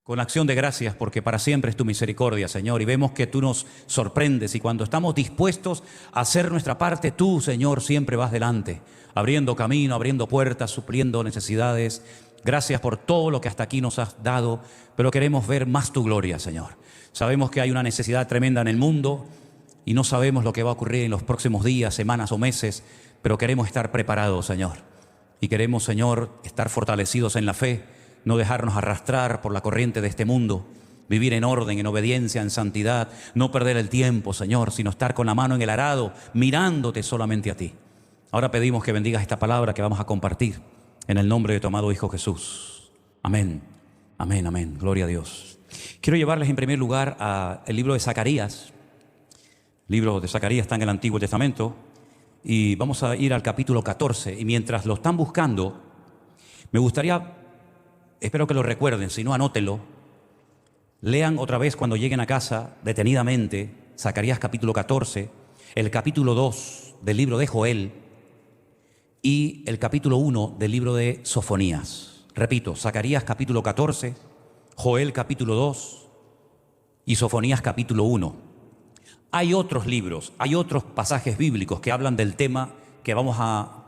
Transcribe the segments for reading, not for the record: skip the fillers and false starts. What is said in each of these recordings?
con acción de gracias, porque para siempre es tu misericordia, Señor, y vemos que tú nos sorprendes, y cuando estamos dispuestos a hacer nuestra parte, tú, Señor, siempre vas delante, abriendo camino, abriendo puertas, supliendo necesidades. Gracias por todo lo que hasta aquí nos has dado, pero queremos ver más tu gloria, Señor. Sabemos que hay una necesidad tremenda en el mundo y no sabemos lo que va a ocurrir en los próximos días, semanas o meses, pero queremos estar preparados, Señor. Y queremos, Señor, estar fortalecidos en la fe, no dejarnos arrastrar por la corriente de este mundo, vivir en orden, en obediencia, en santidad, no perder el tiempo, Señor, sino estar con la mano en el arado, mirándote solamente a ti. Ahora pedimos que bendigas esta palabra que vamos a compartir en el nombre de tu amado Hijo Jesús. Amén, amén, amén. Gloria a Dios. Quiero llevarles en primer lugar al libro de Zacarías. El libro de Zacarías está en el Antiguo Testamento y vamos a ir al capítulo 14. Y mientras lo están buscando, me gustaría, espero que lo recuerden, si no anótenlo, lean otra vez cuando lleguen a casa detenidamente Zacarías capítulo 14, el capítulo 2 del libro de Joel y el capítulo 1 del libro de Sofonías. Repito, Zacarías capítulo 14, Joel capítulo 2 y Sofonías capítulo 1. Hay otros libros, hay otros pasajes bíblicos que hablan del tema que vamos a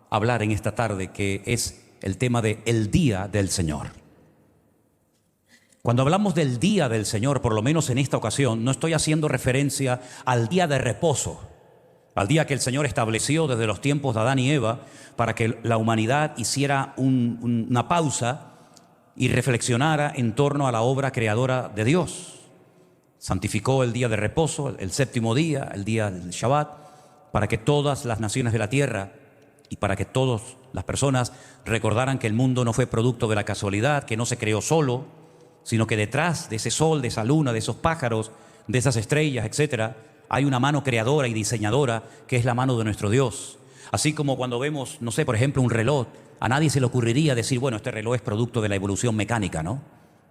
hablar en esta tarde, que es el tema de el día del Señor. Cuando hablamos del día del Señor, por lo menos en esta ocasión, no estoy haciendo referencia al día de reposo, al día que el Señor estableció desde los tiempos de Adán y Eva para que la humanidad hiciera una pausa y reflexionara en torno a la obra creadora de Dios. Santificó el día de reposo, el séptimo día, el día del Shabbat, para que todas las naciones de la tierra y para que todas las personas recordaran que el mundo no fue producto de la casualidad, que no se creó solo, sino que detrás de ese sol, de esa luna, de esos pájaros, de esas estrellas, etcétera, hay una mano creadora y diseñadora que es la mano de nuestro Dios. Así como cuando vemos, no sé, por ejemplo, un reloj, a nadie se le ocurriría decir, bueno, este reloj es producto de la evolución mecánica, ¿no?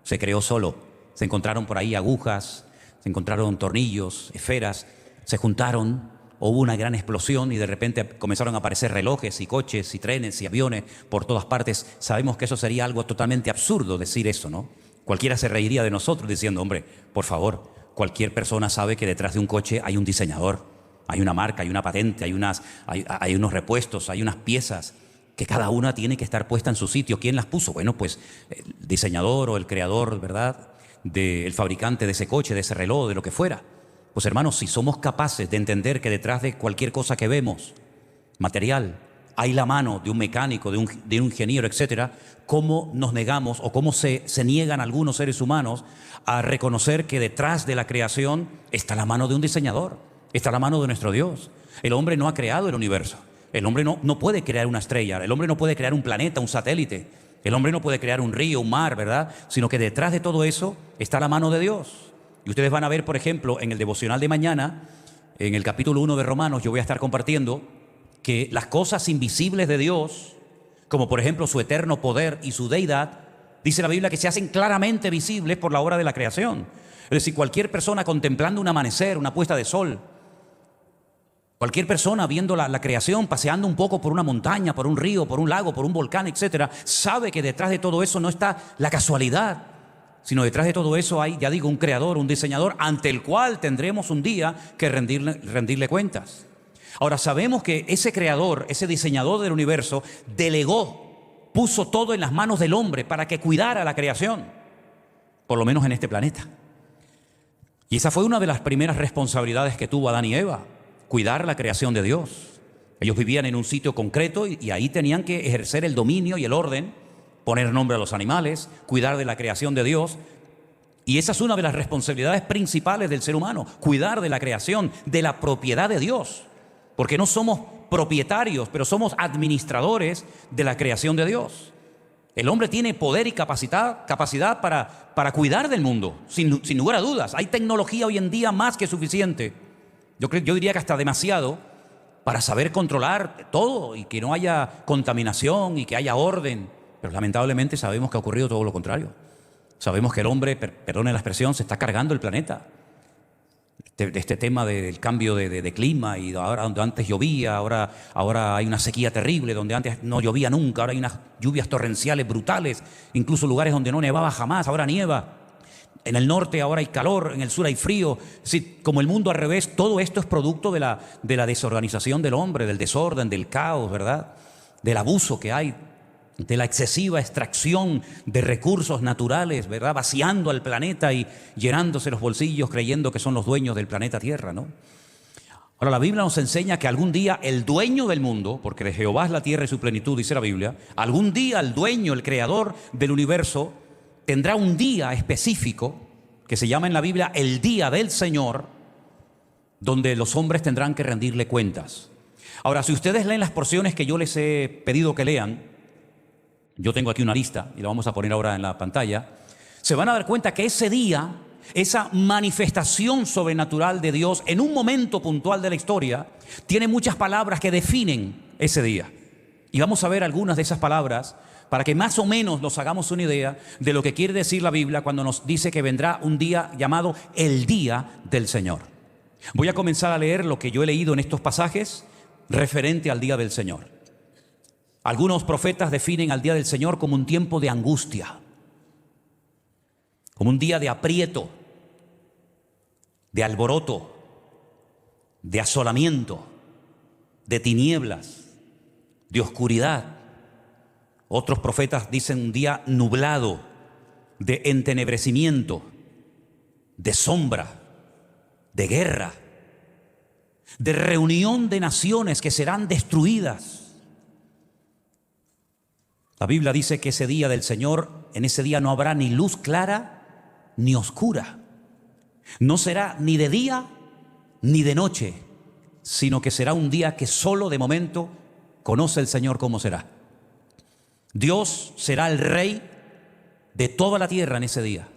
Se creó solo. Se encontraron por ahí agujas, se encontraron tornillos, esferas, se juntaron, hubo una gran explosión y de repente comenzaron a aparecer relojes y coches y trenes y aviones por todas partes. Sabemos que eso sería algo totalmente absurdo decir eso, ¿no? Cualquiera se reiría de nosotros diciendo, hombre, por favor, cualquier persona sabe que detrás de un coche hay un diseñador, hay una marca, hay una patente, hay unos repuestos, hay unas piezas que cada una tiene que estar puesta en su sitio. ¿Quién las puso? Bueno, pues el diseñador o el creador, ¿verdad?, del fabricante de ese coche, de ese reloj, de lo que fuera. Pues hermanos, si somos capaces de entender que detrás de cualquier cosa que vemos, material, hay la mano de un mecánico, de un ingeniero, etcétera, ¿cómo nos negamos o cómo se niegan algunos seres humanos a reconocer que detrás de la creación está la mano de un diseñador, está la mano de nuestro Dios? El hombre no ha creado el universo, el hombre no puede crear una estrella, el hombre no puede crear un planeta, un satélite, el hombre no puede crear un río, un mar, ¿verdad? Sino que detrás de todo eso está la mano de Dios. Y ustedes van a ver, por ejemplo, en el devocional de mañana, en el capítulo 1 de Romanos, yo voy a estar compartiendo que las cosas invisibles de Dios, como por ejemplo su eterno poder y su deidad, dice la Biblia que se hacen claramente visibles por la obra de la creación. Es decir, cualquier persona contemplando un amanecer, una puesta de sol, cualquier persona viendo la creación, paseando un poco por una montaña, por un río, por un lago, por un volcán, etcétera, sabe que detrás de todo eso no está la casualidad, sino detrás de todo eso hay, ya digo, un creador, un diseñador, ante el cual tendremos un día que rendirle cuentas. Ahora, sabemos que ese creador, ese diseñador del universo, delegó, puso todo en las manos del hombre para que cuidara la creación, por lo menos en este planeta. Y esa fue una de las primeras responsabilidades que tuvo Adán y Eva, cuidar la creación de Dios. Ellos vivían en un sitio concreto y ahí tenían que ejercer el dominio y el orden, poner nombre a los animales, cuidar de la creación de Dios. Y esa es una de las responsabilidades principales del ser humano, cuidar de la creación, de la propiedad de Dios. Porque no somos propietarios, pero somos administradores de la creación de Dios. El hombre tiene poder y capacidad para cuidar del mundo, sin lugar a dudas. Hay tecnología hoy en día más que suficiente. Yo diría que hasta demasiado para saber controlar todo y que no haya contaminación y que haya orden. Pero lamentablemente sabemos que ha ocurrido todo lo contrario. Sabemos que el hombre, perdone la expresión, se está cargando el planeta. Este tema del cambio de clima y ahora donde antes llovía, ahora hay una sequía terrible, donde antes no llovía nunca, ahora hay unas lluvias torrenciales brutales, incluso lugares donde no nevaba jamás, ahora nieva. En el norte ahora hay calor, en el sur hay frío. Es decir, como el mundo al revés, todo esto es producto de la desorganización del hombre, del desorden, del caos, ¿verdad? Del abuso que hay, de la excesiva extracción de recursos naturales, ¿verdad? Vaciando al planeta y llenándose los bolsillos creyendo que son los dueños del planeta Tierra, ¿no? Ahora, la Biblia nos enseña que algún día el dueño del mundo, porque de Jehová es la tierra y su plenitud, dice la Biblia, algún día el dueño, el creador del universo, tendrá un día específico que se llama en la Biblia el día del Señor, donde los hombres tendrán que rendirle cuentas. Ahora, si ustedes leen las porciones que yo les he pedido que lean, yo tengo aquí una lista y la vamos a poner ahora en la pantalla, se van a dar cuenta que ese día, esa manifestación sobrenatural de Dios en un momento puntual de la historia, tiene muchas palabras que definen ese día. Y vamos a ver algunas de esas palabras para que más o menos nos hagamos una idea de lo que quiere decir la Biblia cuando nos dice que vendrá un día llamado el día del Señor. Voy a comenzar a leer lo que yo he leído en estos pasajes referente al día del Señor. Algunos profetas definen al día del Señor como un tiempo de angustia, como un día de aprieto, de alboroto, de asolamiento, de tinieblas, de oscuridad. Otros profetas dicen un día nublado, de entenebrecimiento, de sombra, de guerra, de reunión de naciones que serán destruidas. La Biblia dice que ese día del Señor, en ese día no habrá ni luz clara ni oscura. No será ni de día ni de noche, sino que será un día que solo de momento conoce el Señor cómo será. Dios será el rey de toda la tierra en ese día.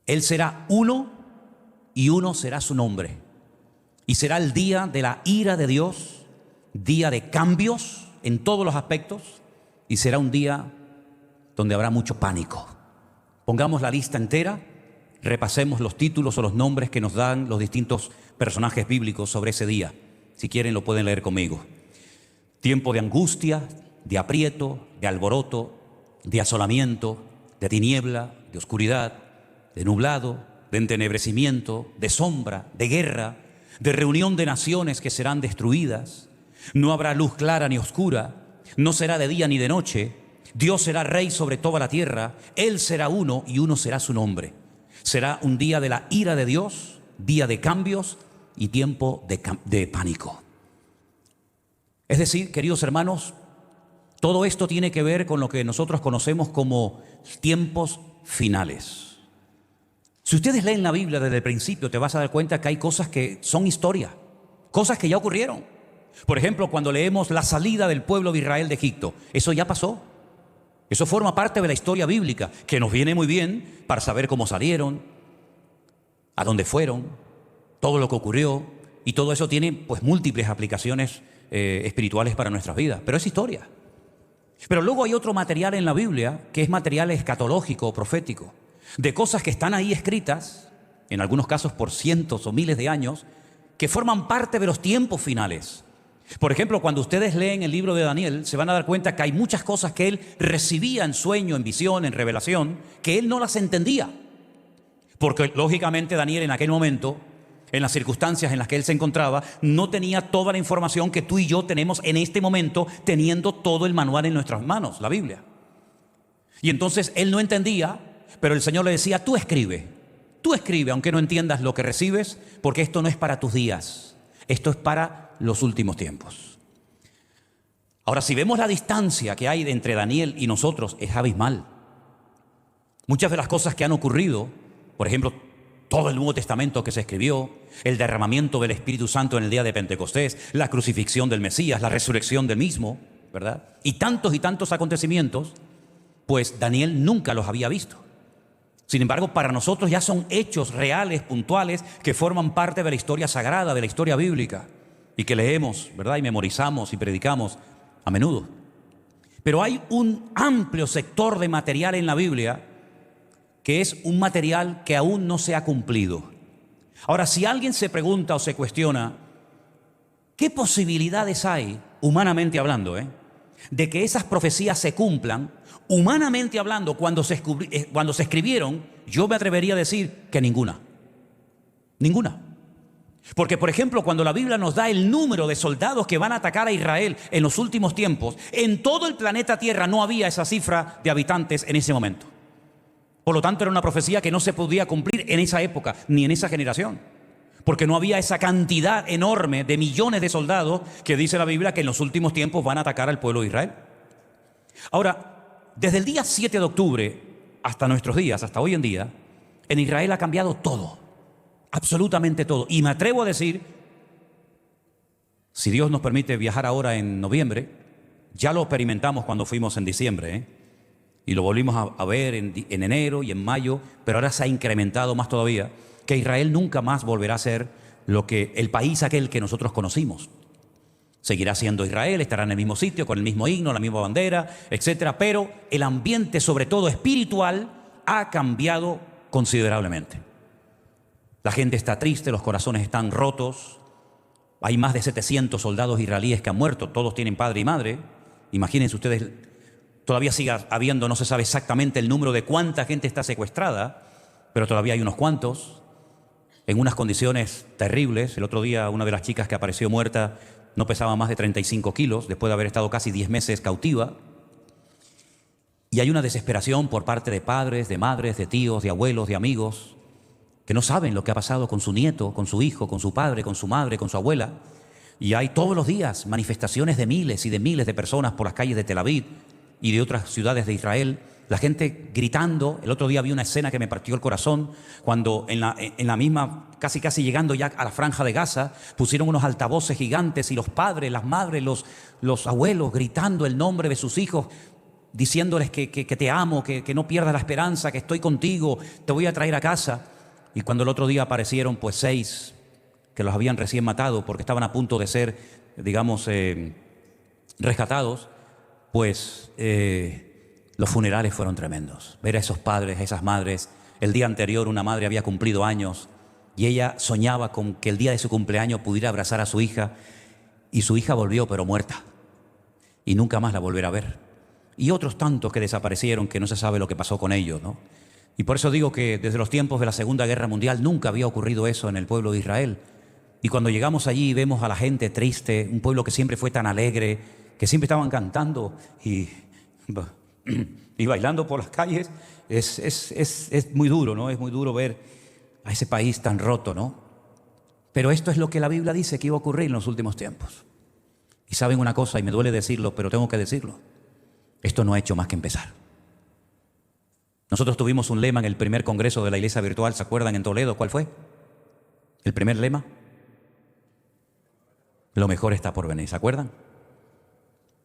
Él será uno y uno será su nombre. Y será el día de la ira de Dios, día de cambios en todos los aspectos, y será un día donde habrá mucho pánico. Pongamos la lista entera, repasemos los títulos o los nombres que nos dan los distintos personajes bíblicos sobre ese día. Si quieren lo pueden leer conmigo. Tiempo de angustia, de aprieto, de alboroto, de asolamiento, de tiniebla, de oscuridad, de nublado, de entenebrecimiento, de sombra, de guerra, de reunión de naciones que serán destruidas. No habrá luz clara ni oscura, no será de día ni de noche. Dios será rey sobre toda la tierra, Él será uno y uno será su nombre. Será un día de la ira de Dios, día de cambios y tiempo de pánico. Es decir, queridos hermanos, todo esto tiene que ver con lo que nosotros conocemos como tiempos finales. Si ustedes leen la Biblia desde el principio, te vas a dar cuenta que hay cosas que son historia, cosas que ya ocurrieron. Por ejemplo, cuando leemos la salida del pueblo de Israel de Egipto, eso ya pasó. Eso forma parte de la historia bíblica, que nos viene muy bien para saber cómo salieron, a dónde fueron, todo lo que ocurrió, y todo eso tiene pues múltiples aplicaciones espirituales para nuestras vidas, pero es historia. Pero luego hay otro material en la Biblia que es material escatológico o profético, de cosas que están ahí escritas, en algunos casos por cientos o miles de años, que forman parte de los tiempos finales. Por ejemplo, cuando ustedes leen el libro de Daniel, se van a dar cuenta que hay muchas cosas que él recibía en sueño, en visión, en revelación, que él no las entendía. Porque lógicamente Daniel en aquel momento, en las circunstancias en las que él se encontraba, no tenía toda la información que tú y yo tenemos en este momento, teniendo todo el manual en nuestras manos, la Biblia. Y entonces él no entendía, pero el Señor le decía, tú escribe, aunque no entiendas lo que recibes, porque esto no es para tus días, esto es para los últimos tiempos. Ahora, si vemos la distancia que hay entre Daniel y nosotros, es abismal. Muchas de las cosas que han ocurrido, por ejemplo, todo el Nuevo Testamento que se escribió, el derramamiento del Espíritu Santo en el día de Pentecostés, la crucifixión del Mesías, la resurrección del mismo, ¿verdad? Y tantos acontecimientos, pues Daniel nunca los había visto. Sin embargo, para nosotros ya son hechos reales, puntuales, que forman parte de la historia sagrada, de la historia bíblica, y que leemos, ¿verdad? Y memorizamos y predicamos a menudo. Pero hay un amplio sector de material en la Biblia que es un material que aún no se ha cumplido. Ahora, si alguien se pregunta o se cuestiona, ¿qué posibilidades hay, humanamente hablando, de que esas profecías se cumplan, humanamente hablando, cuando se escribieron, yo me atrevería a decir que ninguna. Ninguna. Porque, por ejemplo, cuando la Biblia nos da el número de soldados que van a atacar a Israel en los últimos tiempos, en todo el planeta Tierra no había esa cifra de habitantes en ese momento. Por lo tanto, era una profecía que no se podía cumplir en esa época, ni en esa generación. Porque no había esa cantidad enorme de millones de soldados que dice la Biblia que en los últimos tiempos van a atacar al pueblo de Israel. Ahora, desde el día 7 de octubre hasta nuestros días, hasta hoy en día, en Israel ha cambiado todo. Absolutamente todo. Y me atrevo a decir, si Dios nos permite viajar ahora en noviembre, ya lo experimentamos cuando fuimos en diciembre, y lo volvimos a ver en enero y en mayo, pero ahora se ha incrementado más todavía, que Israel nunca más volverá a ser el país aquel que nosotros conocimos. Seguirá siendo Israel, estará en el mismo sitio, con el mismo himno, la misma bandera, etcétera, pero el ambiente, sobre todo espiritual, ha cambiado considerablemente. La gente está triste, los corazones están rotos. Hay más de 700 soldados israelíes que han muerto, todos tienen padre y madre. Imagínense ustedes, todavía sigue habiendo, no se sabe exactamente el número de cuánta gente está secuestrada, pero todavía hay unos cuantos, en unas condiciones terribles. El otro día una de las chicas que apareció muerta no pesaba más de 35 kilos, después de haber estado casi 10 meses cautiva. Y hay una desesperación por parte de padres, de madres, de tíos, de abuelos, de amigos, que no saben lo que ha pasado con su nieto, con su hijo, con su padre, con su madre, con su abuela. Y hay todos los días manifestaciones de miles y de miles de personas por las calles de Tel Aviv y de otras ciudades de Israel, la gente gritando. El otro día vi una escena que me partió el corazón, cuando en la misma, casi llegando ya a la franja de Gaza, pusieron unos altavoces gigantes y los padres, las madres, los abuelos gritando el nombre de sus hijos, diciéndoles que te amo, que no pierdas la esperanza, que estoy contigo, te voy a traer a casa. Y cuando el otro día aparecieron pues 6 que los habían recién matado porque estaban a punto de ser, digamos, rescatados, pues los funerales fueron tremendos. Ver a esos padres, a esas madres. El día anterior una madre había cumplido años y ella soñaba con que el día de su cumpleaños pudiera abrazar a su hija, y su hija volvió pero muerta y nunca más la volverá a ver. Y otros tantos que desaparecieron, que no se sabe lo que pasó con ellos, ¿no? Y por eso digo que desde los tiempos de la Segunda Guerra Mundial nunca había ocurrido eso en el pueblo de Israel. Y cuando llegamos allí y vemos a la gente triste, un pueblo que siempre fue tan alegre, que siempre estaban cantando y bailando por las calles, es muy duro, ¿no? Es muy duro ver a ese país tan roto, ¿no? Pero esto es lo que la Biblia dice que iba a ocurrir en los últimos tiempos. Y saben una cosa, y me duele decirlo, pero tengo que decirlo: esto no ha hecho más que empezar. Nosotros tuvimos un lema en el primer congreso de la Iglesia Virtual, ¿se acuerdan? En Toledo, ¿cuál fue? El primer lema: lo mejor está por venir, ¿se acuerdan?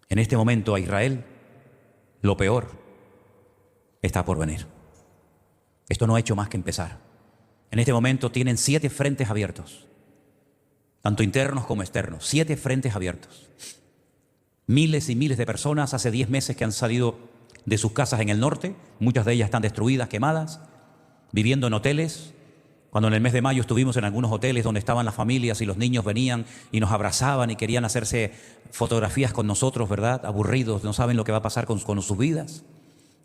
En este momento a Israel, lo peor está por venir. Esto no ha hecho más que empezar. En este momento tienen 7 frentes abiertos, tanto internos como externos, 7 frentes abiertos. Miles y miles de personas hace 10 meses que han salido de sus casas en el norte, muchas de ellas están destruidas, quemadas, viviendo en hoteles. Cuando en el mes de mayo estuvimos en algunos hoteles donde estaban las familias y los niños venían y nos abrazaban y querían hacerse fotografías con nosotros, ¿verdad? Aburridos, no saben lo que va a pasar con sus vidas.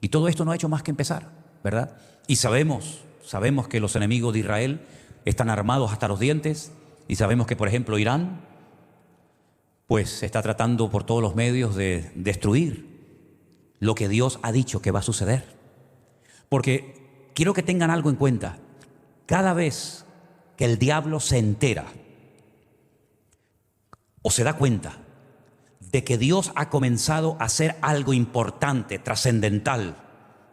Y todo esto no ha hecho más que empezar, ¿verdad? Y sabemos que los enemigos de Israel están armados hasta los dientes, y sabemos que, por ejemplo, Irán pues está tratando por todos los medios de destruir lo que Dios ha dicho que va a suceder. Porque quiero que tengan algo en cuenta: cada vez que el diablo se entera o se da cuenta de que Dios ha comenzado a hacer algo importante, trascendental,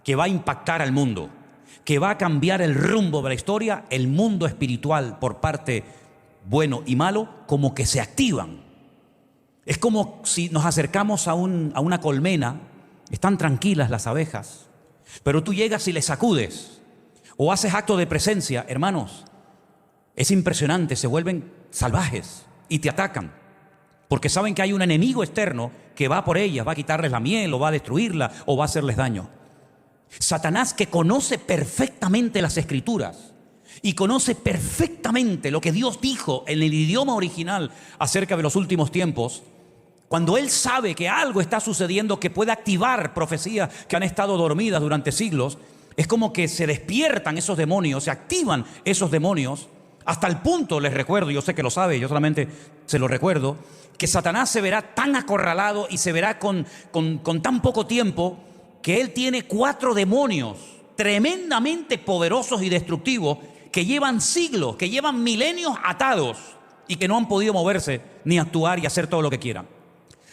que va a impactar al mundo, que va a cambiar el rumbo de la historia, el mundo espiritual, por parte bueno y malo, como que se activan. Es como si nos acercamos a una colmena. Están tranquilas las abejas, pero tú llegas y les sacudes o haces acto de presencia, hermanos, es impresionante, se vuelven salvajes y te atacan, porque saben que hay un enemigo externo que va por ellas, va a quitarles la miel, o va a destruirla, o va a hacerles daño. Satanás, que conoce perfectamente las Escrituras y conoce perfectamente lo que Dios dijo en el idioma original acerca de los últimos tiempos, Cuando Él sabe que algo está sucediendo que puede activar profecías que han estado dormidas durante siglos, es como que se despiertan esos demonios, se activan esos demonios, hasta el punto, les recuerdo, yo sé que lo sabe, yo solamente se lo recuerdo, que Satanás se verá tan acorralado y se verá con tan poco tiempo que él tiene 4 demonios tremendamente poderosos y destructivos que llevan siglos, que llevan milenios atados y que no han podido moverse ni actuar y hacer todo lo que quieran.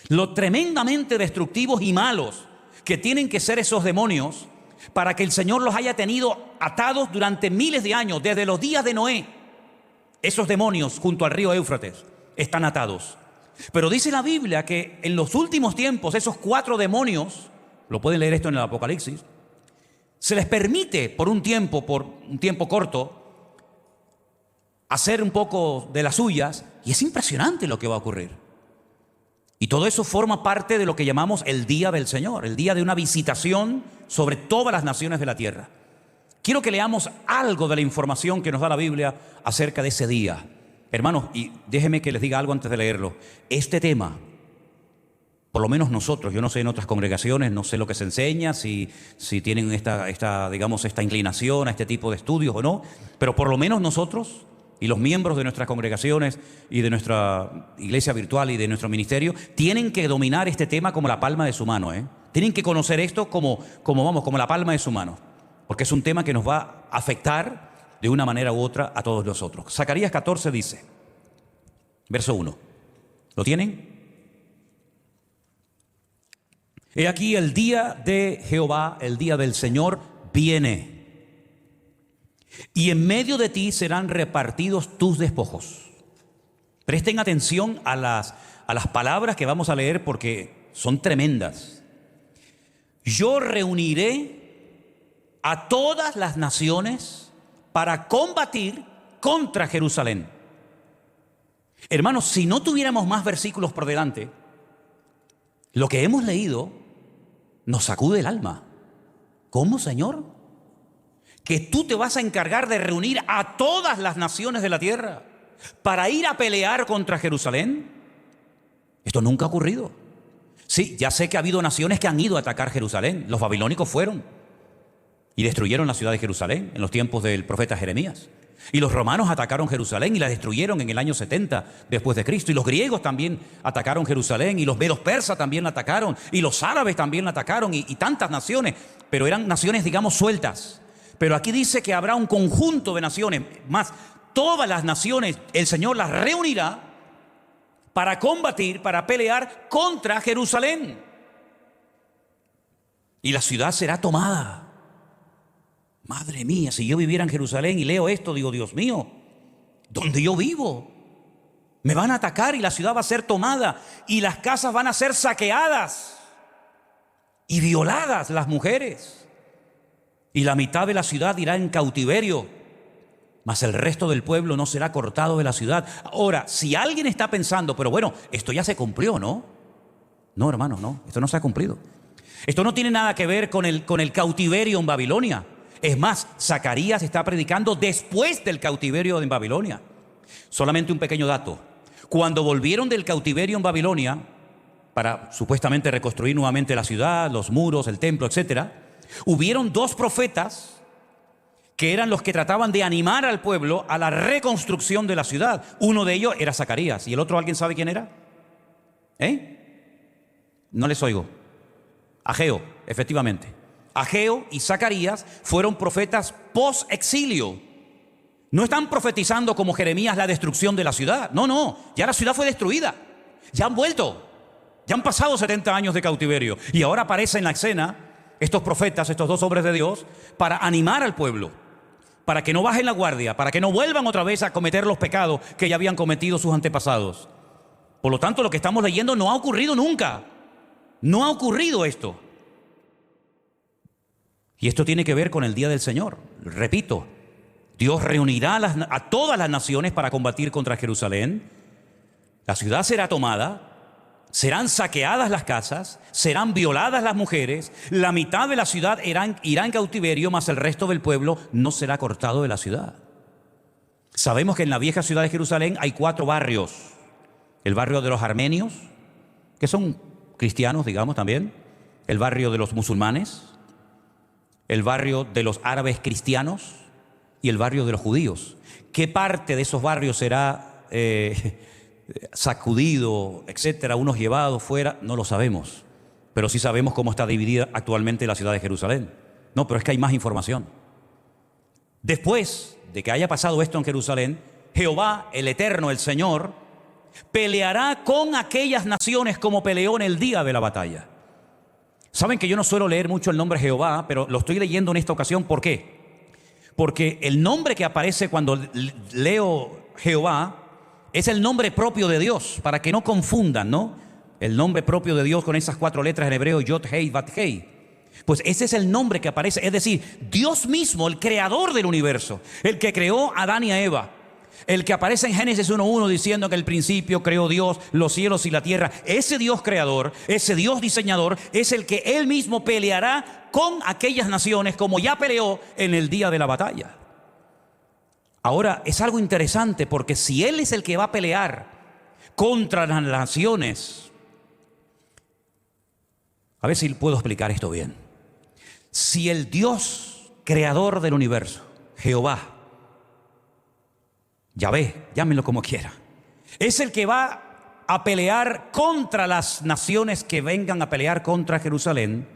Lo tremendamente destructivos y malos que tienen que ser esos demonios para que el Señor los haya tenido atados durante miles de años, desde los días de Noé. Esos demonios junto al río Éufrates están atados. Pero dice la Biblia que en los últimos tiempos esos 4 demonios, lo pueden leer esto en el Apocalipsis, se les permite por un tiempo corto, hacer un poco de las suyas, y es impresionante lo que va a ocurrir. Y todo eso forma parte de lo que llamamos el día del Señor, el día de una visitación sobre todas las naciones de la tierra. Quiero que leamos algo de la información que nos da la Biblia acerca de ese día. Hermanos, y déjenme que les diga algo antes de leerlo. Este tema, por lo menos nosotros, yo no sé en otras congregaciones, no sé lo que se enseña, si tienen esta inclinación a este tipo de estudios o no, pero por lo menos nosotros y los miembros de nuestras congregaciones y de nuestra iglesia virtual y de nuestro ministerio tienen que dominar este tema como la palma de su mano, ¿eh? Tienen que conocer esto como la palma de su mano, porque es un tema que nos va a afectar de una manera u otra a todos nosotros. Zacarías 14 dice, verso 1, ¿lo tienen? He aquí el día de Jehová, el día del Señor viene, y en medio de ti serán repartidos tus despojos. Presten atención a las palabras que vamos a leer porque son tremendas. Yo reuniré a todas las naciones para combatir contra Jerusalén. Hermanos, si no tuviéramos más versículos por delante, lo que hemos leído nos sacude el alma. ¿Cómo, Señor? ¿Que tú te vas a encargar de reunir a todas las naciones de la tierra para ir a pelear contra Jerusalén? Esto nunca ha ocurrido. Sí, ya sé que ha habido naciones que han ido a atacar Jerusalén. Los babilónicos fueron y destruyeron la ciudad de Jerusalén en los tiempos del profeta Jeremías. Y los romanos atacaron Jerusalén y la destruyeron en el año 70 después de Cristo. Y los griegos también atacaron Jerusalén, y los medos persas también la atacaron, y los árabes también la atacaron, y tantas naciones, pero eran naciones, digamos, sueltas. Pero aquí dice que habrá un conjunto de naciones, más todas las naciones, el Señor las reunirá para combatir, para pelear contra Jerusalén. Y la ciudad será tomada. Madre mía, si yo viviera en Jerusalén y leo esto, digo, Dios mío, ¿dónde yo vivo? Me van a atacar y la ciudad va a ser tomada y las casas van a ser saqueadas y violadas las mujeres. Y la mitad de la ciudad irá en cautiverio, mas el resto del pueblo no será cortado de la ciudad. Ahora, si alguien está pensando, pero bueno, esto ya se cumplió, ¿no? No, hermanos, no, esto no se ha cumplido. Esto no tiene nada que ver con el cautiverio en Babilonia. Es más, Zacarías está predicando después del cautiverio en Babilonia. Solamente un pequeño dato. Cuando volvieron del cautiverio en Babilonia, para supuestamente reconstruir nuevamente la ciudad, los muros, el templo, etcétera, hubieron 2 profetas que eran los que trataban de animar al pueblo a la reconstrucción de la ciudad. Uno de ellos era Zacarías. ¿Y el otro alguien sabe quién era? No les oigo. Ageo, efectivamente. Ageo y Zacarías fueron profetas post-exilio. No están profetizando como Jeremías la destrucción de la ciudad. No, ya la ciudad fue destruida. Ya han vuelto. Ya han pasado 70 años de cautiverio. Y ahora aparecen en la escena estos profetas, estos 2 hombres de Dios, para animar al pueblo, para que no bajen la guardia, para que no vuelvan otra vez a cometer los pecados que ya habían cometido sus antepasados. Por lo tanto, lo que estamos leyendo no ha ocurrido nunca. No ha ocurrido esto. Y esto tiene que ver con el día del Señor. Repito, Dios reunirá a todas las naciones para combatir contra Jerusalén. La ciudad será tomada, serán saqueadas las casas, serán violadas las mujeres, la mitad de la ciudad irá en cautiverio, mas el resto del pueblo no será cortado de la ciudad. Sabemos que en la vieja ciudad de Jerusalén hay 4 barrios. El barrio de los armenios, que son cristianos, digamos también, el barrio de los musulmanes, el barrio de los árabes cristianos y el barrio de los judíos. ¿Qué parte de esos barrios será sacudido, etcétera, unos llevados fuera? No lo sabemos, pero sí sabemos cómo está dividida actualmente la ciudad de Jerusalén. No, pero es que hay más información. Después de que haya pasado esto en Jerusalén, Jehová, el Eterno, el Señor, peleará con aquellas naciones como peleó en el día de la batalla. Saben que yo no suelo leer mucho el nombre Jehová, pero lo estoy leyendo en esta ocasión. ¿Por qué? Porque el nombre que aparece cuando leo Jehová es el nombre propio de Dios, para que no confundan, ¿no? El nombre propio de Dios con esas 4 letras en hebreo, Yod, Hei, Bat, Hei. Pues ese es el nombre que aparece, es decir, Dios mismo, el creador del universo, el que creó a Adán y a Eva, el que aparece en Génesis 1:1 diciendo que al principio creó Dios los cielos y la tierra. Ese Dios creador, ese Dios diseñador, es el que Él mismo peleará con aquellas naciones como ya peleó en el día de la batalla. Ahora, es algo interesante porque si Él es el que va a pelear contra las naciones, a ver si puedo explicar esto bien. Si el Dios creador del universo, Jehová, Yahvé, llámenlo como quiera, es el que va a pelear contra las naciones que vengan a pelear contra Jerusalén,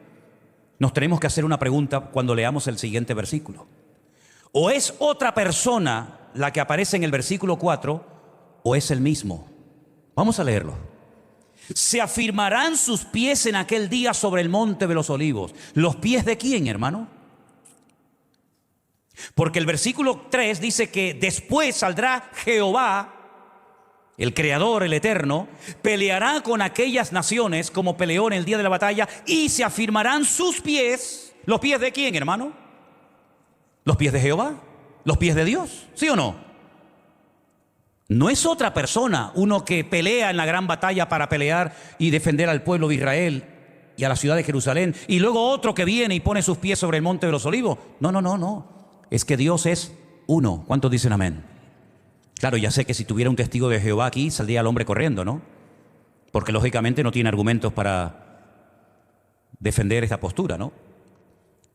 nos tenemos que hacer una pregunta cuando leamos el siguiente versículo. ¿O es otra persona la que aparece en el versículo 4 o es el mismo? Vamos a leerlo. Se afirmarán sus pies en aquel día sobre el monte de los olivos. ¿Los pies de quién, hermano? Porque el versículo 3 dice que después saldrá Jehová, el creador, el eterno, peleará con aquellas naciones como peleó en el día de la batalla y se afirmarán sus pies. ¿Los pies de quién, hermano? ¿Los pies de Jehová? ¿Los pies de Dios? ¿Sí o no? No es otra persona, uno que pelea en la gran batalla para pelear y defender al pueblo de Israel y a la ciudad de Jerusalén, y luego otro que viene y pone sus pies sobre el monte de los olivos. No. Es que Dios es uno. ¿Cuántos dicen amén? Claro, ya sé que si tuviera un testigo de Jehová aquí, saldría el hombre corriendo, ¿no? Porque lógicamente no tiene argumentos para defender esta postura, ¿no?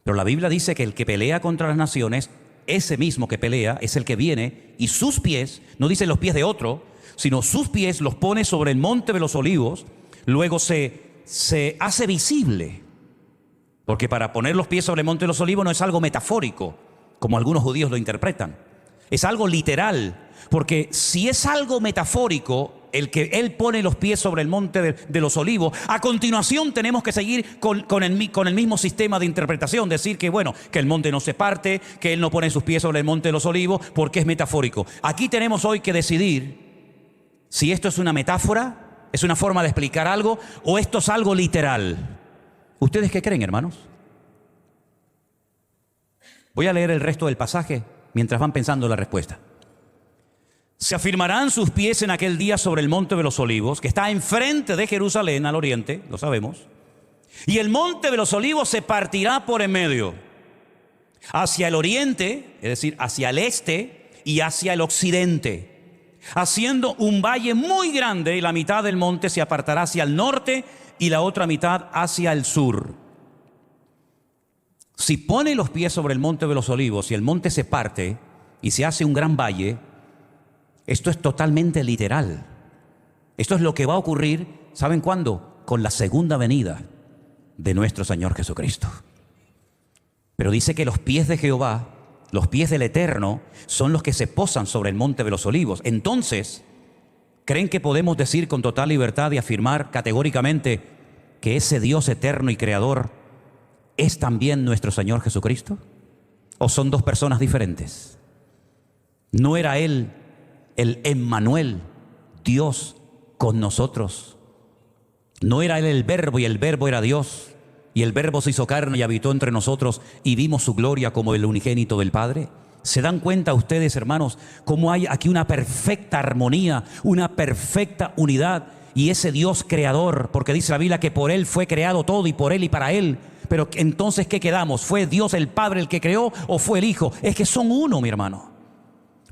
Pero la Biblia dice que el que pelea contra las naciones, ese mismo que pelea, es el que viene y sus pies, no dice los pies de otro, sino sus pies los pone sobre el monte de los olivos, luego se hace visible. Porque para poner los pies sobre el monte de los olivos no es algo metafórico, como algunos judíos lo interpretan. Es algo literal, porque si es algo metafórico, el que Él pone los pies sobre el monte de los olivos, a continuación tenemos que seguir con el mismo sistema de interpretación, decir que bueno, que el monte no se parte, que Él no pone sus pies sobre el monte de los olivos, porque es metafórico. Aquí tenemos hoy que decidir si esto es una metáfora, es una forma de explicar algo, o esto es algo literal. ¿Ustedes qué creen, hermanos? Voy a leer el resto del pasaje mientras van pensando la respuesta. Se afirmarán sus pies en aquel día sobre el monte de los olivos, que está enfrente de Jerusalén, al oriente, lo sabemos. Y el monte de los olivos se partirá por en medio, hacia el oriente, es decir, hacia el este y hacia el occidente, haciendo un valle muy grande, y la mitad del monte se apartará hacia el norte y la otra mitad hacia el sur. Si pone los pies sobre el monte de los olivos y el monte se parte y se hace un gran valle, esto es totalmente literal. Esto es lo que va a ocurrir, ¿saben cuándo? Con la segunda venida de nuestro Señor Jesucristo. Pero dice que los pies de Jehová, los pies del Eterno, son los que se posan sobre el monte de los olivos. Entonces, ¿creen que podemos decir con total libertad y afirmar categóricamente que ese Dios eterno y creador es también nuestro Señor Jesucristo? ¿O son dos personas diferentes? ¿No era Él el Emmanuel, Dios con nosotros? ¿No era Él el Verbo y el Verbo era Dios? Y el Verbo se hizo carne y habitó entre nosotros y vimos su gloria como el unigénito del Padre. ¿Se dan cuenta ustedes, hermanos, cómo hay aquí una perfecta armonía, una perfecta unidad? Y ese Dios creador, porque dice la Biblia que por Él fue creado todo y por Él y para Él. Pero entonces, ¿qué quedamos? ¿Fue Dios el Padre el que creó o fue el Hijo? Es que son uno, mi hermano.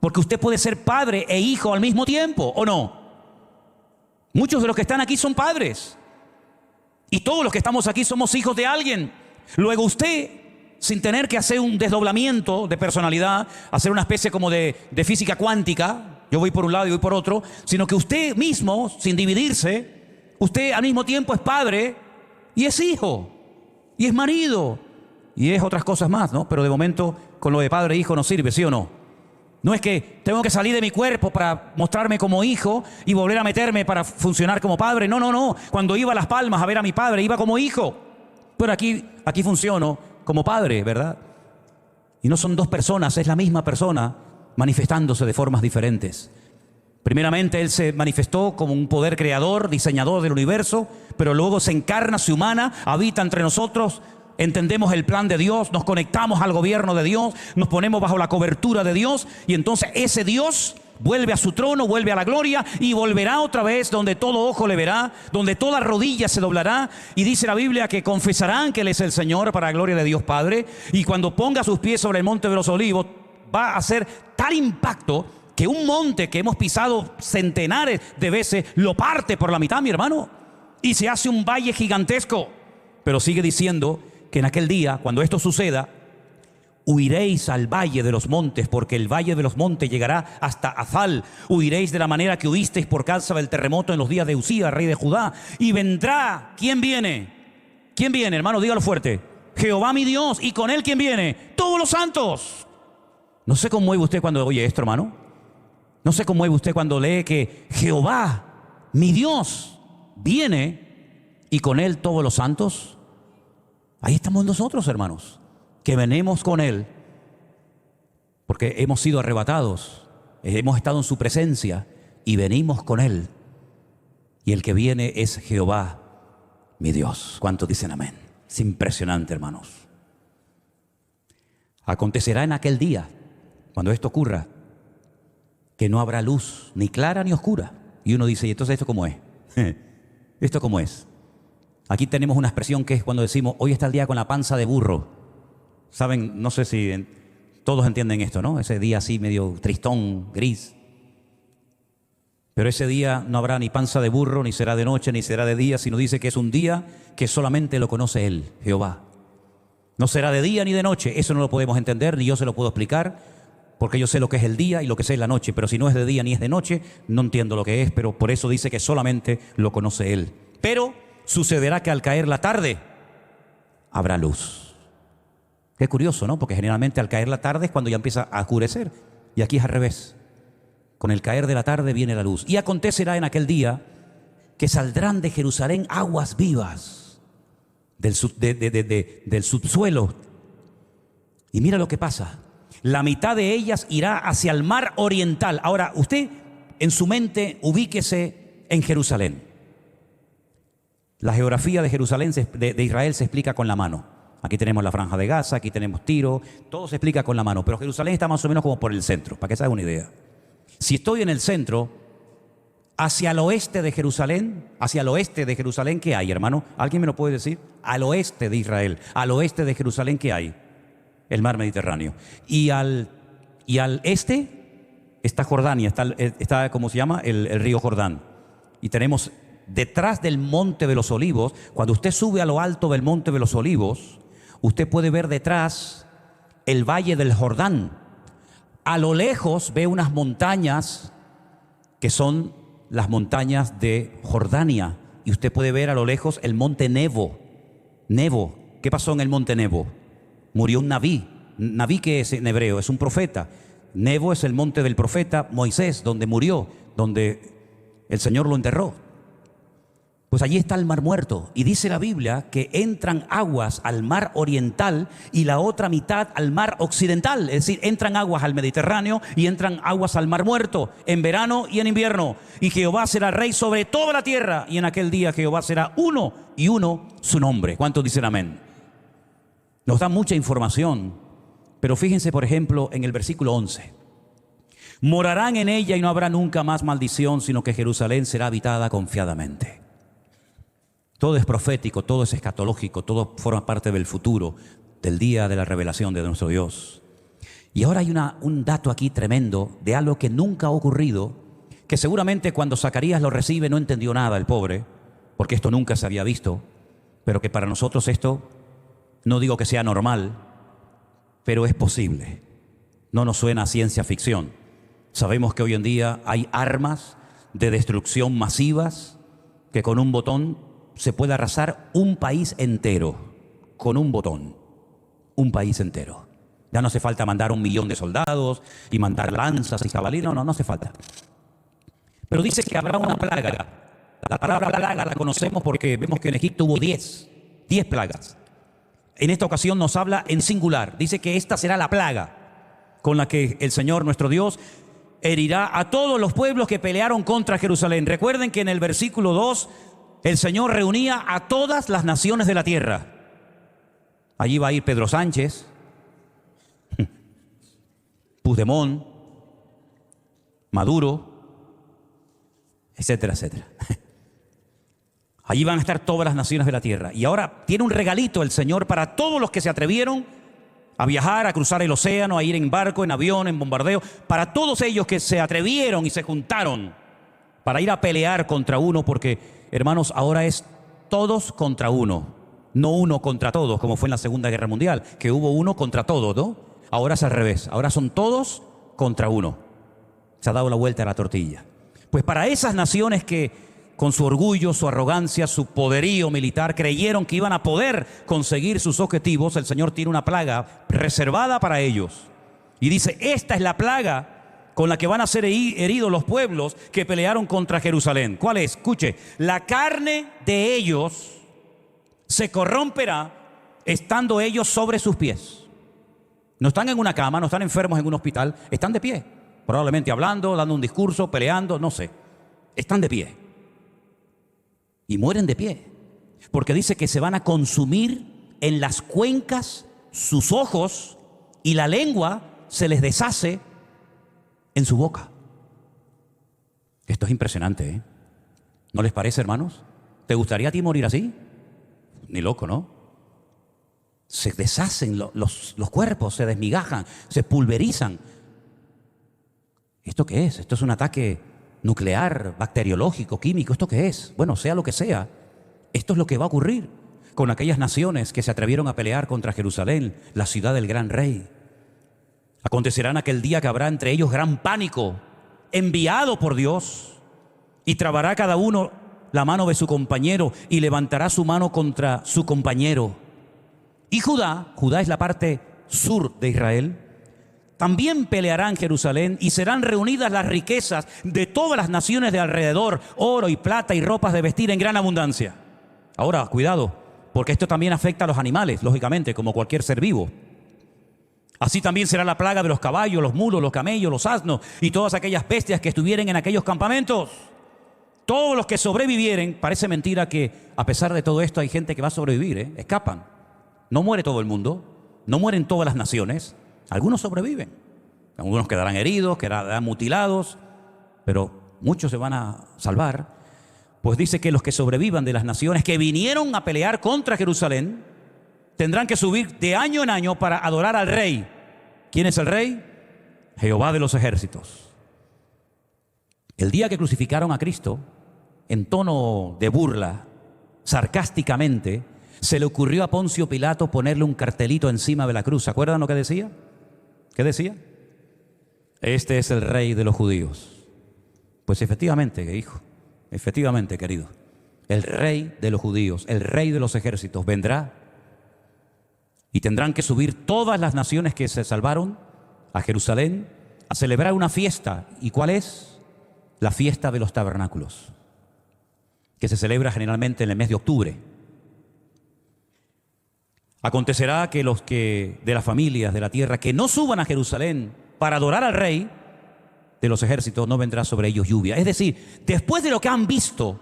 Porque usted puede ser padre e hijo al mismo tiempo, ¿o no? Muchos de los que están aquí son padres Y todos los que estamos aquí somos hijos de alguien. Luego usted, sin tener que hacer un desdoblamiento de personalidad, hacer una especie como de física cuántica, yo voy por un lado y voy por otro, sino que usted mismo, sin dividirse, usted al mismo tiempo es padre y es hijo y es marido y es otras cosas más, ¿no? Pero de momento con lo de padre e hijo no sirve, ¿sí o no? No es que tengo que salir de mi cuerpo para mostrarme como hijo y volver a meterme para funcionar como padre. No, no, no. Cuando iba a Las Palmas a ver a mi padre, iba como hijo. Pero aquí funciono como padre, ¿verdad? Y no son dos personas, es la misma persona manifestándose de formas diferentes. Primeramente Él se manifestó como un poder creador, diseñador del universo, pero luego se encarna, se humana, habita entre nosotros. Entendemos el plan de Dios, nos conectamos al gobierno de Dios, nos ponemos bajo la cobertura de Dios y entonces ese Dios vuelve a su trono, vuelve a la gloria y volverá otra vez donde todo ojo le verá, donde toda rodilla se doblará, y dice la Biblia que confesarán que Él es el Señor para la gloria de Dios Padre, y cuando ponga sus pies sobre el monte de los olivos va a hacer tal impacto que un monte que hemos pisado centenares de veces lo parte por la mitad, mi hermano, y se hace un valle gigantesco. Pero sigue diciendo que en aquel día, cuando esto suceda, huiréis al valle de los montes, porque el valle de los montes llegará hasta Azal. Huiréis de la manera que huisteis por causa del terremoto en los días de Usía, rey de Judá. Y vendrá, ¿quién viene? ¿Quién viene, hermano? Dígalo fuerte. Jehová mi Dios, y con Él ¿quién viene? Todos los santos. No se conmueve usted cuando oye esto, hermano. No se conmueve usted cuando lee que Jehová, mi Dios, viene y con Él todos los santos. Ahí estamos nosotros, hermanos, que venimos con Él porque hemos sido arrebatados, hemos estado en su presencia y venimos con Él. Y el que viene es Jehová, mi Dios. ¿Cuántos dicen amén? Es impresionante, hermanos. Acontecerá en aquel día, cuando esto ocurra, que no habrá luz, ni clara ni oscura. Y uno dice, ¿y entonces esto cómo es? ¿Esto cómo es? Aquí tenemos una expresión que es cuando decimos, hoy está el día con la panza de burro. Saben, no sé si todos entienden esto, ¿no? Ese día así medio tristón, gris. Pero ese día no habrá ni panza de burro, ni será de noche, ni será de día, sino dice que es un día que solamente lo conoce Él, Jehová. No será de día ni de noche, eso no lo podemos entender, ni yo se lo puedo explicar, porque yo sé lo que es el día y lo que sé es la noche, pero si no es de día ni es de noche, no entiendo lo que es, pero por eso dice que solamente lo conoce Él. Pero sucederá que al caer la tarde habrá luz. Qué curioso, ¿no? Porque generalmente al caer la tarde es cuando ya empieza a oscurecer, y aquí es al revés. Con el caer de la tarde viene la luz. Y acontecerá en aquel día que saldrán de Jerusalén aguas vivas del subsuelo. Y mira lo que pasa. La mitad de ellas irá hacia el mar oriental. Ahora, usted en su mente ubíquese en Jerusalén. La geografía de Jerusalén, de Israel, se explica con la mano. Aquí tenemos la Franja de Gaza, aquí tenemos Tiro, todo se explica con la mano. Pero Jerusalén está más o menos como por el centro, para que se haga una idea. Si estoy en el centro, hacia el oeste de Jerusalén, ¿qué hay, hermano? ¿Alguien me lo puede decir? Al oeste de Israel, al oeste de Jerusalén, ¿qué hay? El mar Mediterráneo. Y al este está Jordania, está ¿cómo se llama? El río Jordán. Y tenemos detrás del Monte de los Olivos, cuando usted sube a lo alto del Monte de los Olivos, usted puede ver detrás el Valle del Jordán. A lo lejos ve unas montañas que son las montañas de Jordania. Y usted puede ver a lo lejos el monte Nebo. Nebo. ¿Qué pasó en el monte Nebo? Murió un Naví. Naví, ¿qué es en hebreo? Es un profeta. Nebo es el monte del profeta Moisés, donde murió, donde el Señor lo enterró. Pues allí está el mar muerto. Y dice la Biblia que entran aguas al mar oriental y la otra mitad al mar occidental. Es decir, entran aguas al Mediterráneo y entran aguas al mar muerto, en verano y en invierno. Y Jehová será rey sobre toda la tierra. Y en aquel día Jehová será uno y uno su nombre. ¿Cuántos dicen amén? Nos da mucha información. Pero fíjense, por ejemplo, en el versículo 11. Morarán en ella y no habrá nunca más maldición, sino que Jerusalén será habitada confiadamente. Todo es profético, todo es escatológico, todo forma parte del futuro, del día de la revelación de nuestro Dios. Y ahora hay un dato aquí tremendo de algo que nunca ha ocurrido, que seguramente cuando Zacarías lo recibe no entendió nada el pobre, porque esto nunca se había visto. pero que para nosotros esto, no digo que sea normal, pero es posible. No nos suena a ciencia ficción. Sabemos que hoy en día hay armas de destrucción masivas que con un botón se puede arrasar un país entero. Con un botón, un país entero. Ya no hace falta mandar 1 millón de soldados y mandar lanzas y jabalí. No hace falta. Pero dice que habrá una plaga. La palabra plaga la conocemos porque vemos que en Egipto hubo 10 plagas. En esta ocasión nos habla en singular. Dice que esta será la plaga con la que el Señor nuestro Dios herirá a todos los pueblos que pelearon contra Jerusalén. Recuerden que en el versículo 2 el Señor reunía a todas las naciones de la tierra. Allí va a ir Pedro Sánchez, Puigdemont, Maduro, etcétera, etcétera. Allí van a estar todas las naciones de la tierra. Y ahora tiene un regalito el Señor para todos los que se atrevieron a viajar, a cruzar el océano, a ir en barco, en avión, en bombardeo. Para todos ellos que se atrevieron y se juntaron para ir a pelear contra uno, porque, hermanos, ahora es todos contra uno, no uno contra todos, como fue en la Segunda Guerra Mundial, que hubo uno contra todos, ¿no? Ahora es al revés, ahora son todos contra uno. Se ha dado la vuelta a la tortilla. Pues para esas naciones que con su orgullo, su arrogancia, su poderío militar creyeron que iban a poder conseguir sus objetivos, el Señor tiene una plaga reservada para ellos. Y dice, esta es la plaga con la que van a ser heridos los pueblos que pelearon contra Jerusalén. ¿Cuál es? Escuche, la carne de ellos se corromperá estando ellos sobre sus pies. No están en una cama, no están enfermos en un hospital, están de pie. Probablemente hablando, dando un discurso, peleando, no sé. Están de pie. Y mueren de pie. Porque dice que se van a consumir en las cuencas sus ojos y la lengua se les deshace en su boca. Esto es impresionante, ¿eh? ¿No les parece, hermanos? ¿Te gustaría a ti morir así? Ni loco, ¿no? Se deshacen los cuerpos, se desmigajan, se pulverizan. ¿Esto qué es? Esto es un ataque nuclear, bacteriológico, químico. ¿Esto qué es? Bueno, sea lo que sea, esto es lo que va a ocurrir con aquellas naciones que se atrevieron a pelear contra Jerusalén, la ciudad del gran rey. Acontecerá en aquel día que habrá entre ellos gran pánico, enviado por Dios, y trabará cada uno la mano de su compañero y levantará su mano contra su compañero. Y Judá es la parte sur de Israel, también pelearán Jerusalén y serán reunidas las riquezas de todas las naciones de alrededor, oro y plata y ropas de vestir en gran abundancia. Ahora, cuidado, porque esto también afecta a los animales, lógicamente, como cualquier ser vivo. Así también será la plaga de los caballos, los mulos, los camellos, los asnos y todas aquellas bestias que estuvieren en aquellos campamentos. Todos los que sobrevivieren, parece mentira que a pesar de todo esto hay gente que va a sobrevivir, escapan. No muere todo el mundo, no mueren todas las naciones. Algunos sobreviven, algunos quedarán heridos, quedarán mutilados, pero muchos se van a salvar. Pues dice que los que sobrevivan de las naciones que vinieron a pelear contra Jerusalén tendrán que subir de año en año para adorar al rey. ¿Quién es el rey? Jehová de los ejércitos. El día que crucificaron a Cristo, en tono de burla, sarcásticamente, se le ocurrió a Poncio Pilato ponerle un cartelito encima de la cruz. ¿Se acuerdan lo que decía? ¿Qué decía? Este es el rey de los judíos. Pues efectivamente, hijo, efectivamente, querido, el rey de los judíos, el rey de los ejércitos vendrá y tendrán que subir todas las naciones que se salvaron a Jerusalén a celebrar una fiesta. ¿Y cuál es? La fiesta de los tabernáculos, que se celebra generalmente en el mes de octubre. Acontecerá que los que de las familias de la tierra que no suban a Jerusalén para adorar al rey de los ejércitos, no vendrá sobre ellos lluvia. Es decir, después de lo que han visto,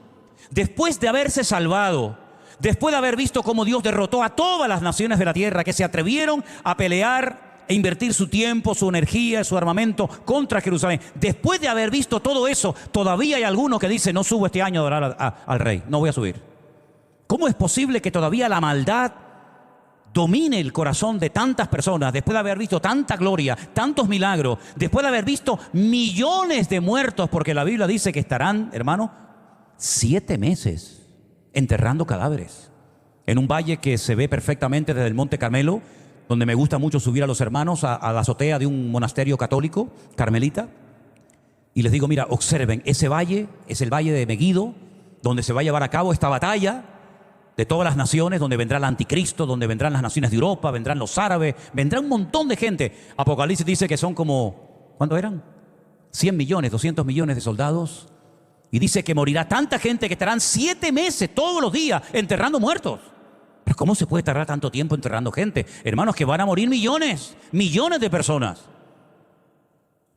después de haberse salvado, después de haber visto cómo Dios derrotó a todas las naciones de la tierra que se atrevieron a pelear e invertir su tiempo, su energía, su armamento contra Jerusalén, después de haber visto todo eso, todavía hay alguno que dice, no subo este año a adorar al rey, no voy a subir. ¿Cómo es posible que todavía la maldad domine el corazón de tantas personas, después de haber visto tanta gloria, tantos milagros, después de haber visto millones de muertos? Porque la Biblia dice que estarán, hermano, 7 meses enterrando cadáveres. en un valle que se ve perfectamente desde el Monte Carmelo, donde me gusta mucho subir a los hermanos a la azotea de un monasterio católico, carmelita, y les digo, mira, observen, ese valle es el valle de Megiddo, donde se va a llevar a cabo esta batalla de todas las naciones, donde vendrá el anticristo, donde vendrán las naciones de Europa, vendrán los árabes, vendrá un montón de gente. Apocalipsis dice que son como, ¿cuántos eran? 100 millones, 200 millones de soldados. Y dice que morirá tanta gente que estarán 7 meses todos los días enterrando muertos. Pero ¿cómo se puede tardar tanto tiempo enterrando gente? Hermanos, que van a morir millones, millones de personas.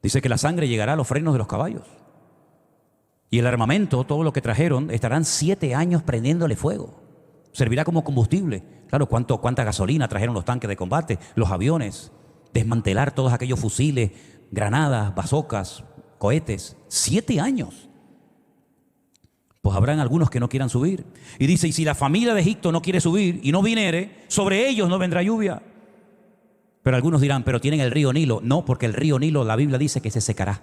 Dice que la sangre llegará a los frenos de los caballos. Y el armamento, todo lo que trajeron, estarán 7 años prendiéndole fuego. Servirá como combustible. Claro, cuánta gasolina trajeron los tanques de combate, los aviones, desmantelar todos aquellos fusiles, granadas, bazocas, cohetes. 7 años. Pues habrán algunos que no quieran subir. Y dice, y si la familia de Egipto no quiere subir y no viniere, sobre ellos no vendrá lluvia. Pero algunos dirán, pero tienen el río Nilo. No, porque el río Nilo, la Biblia dice que se secará.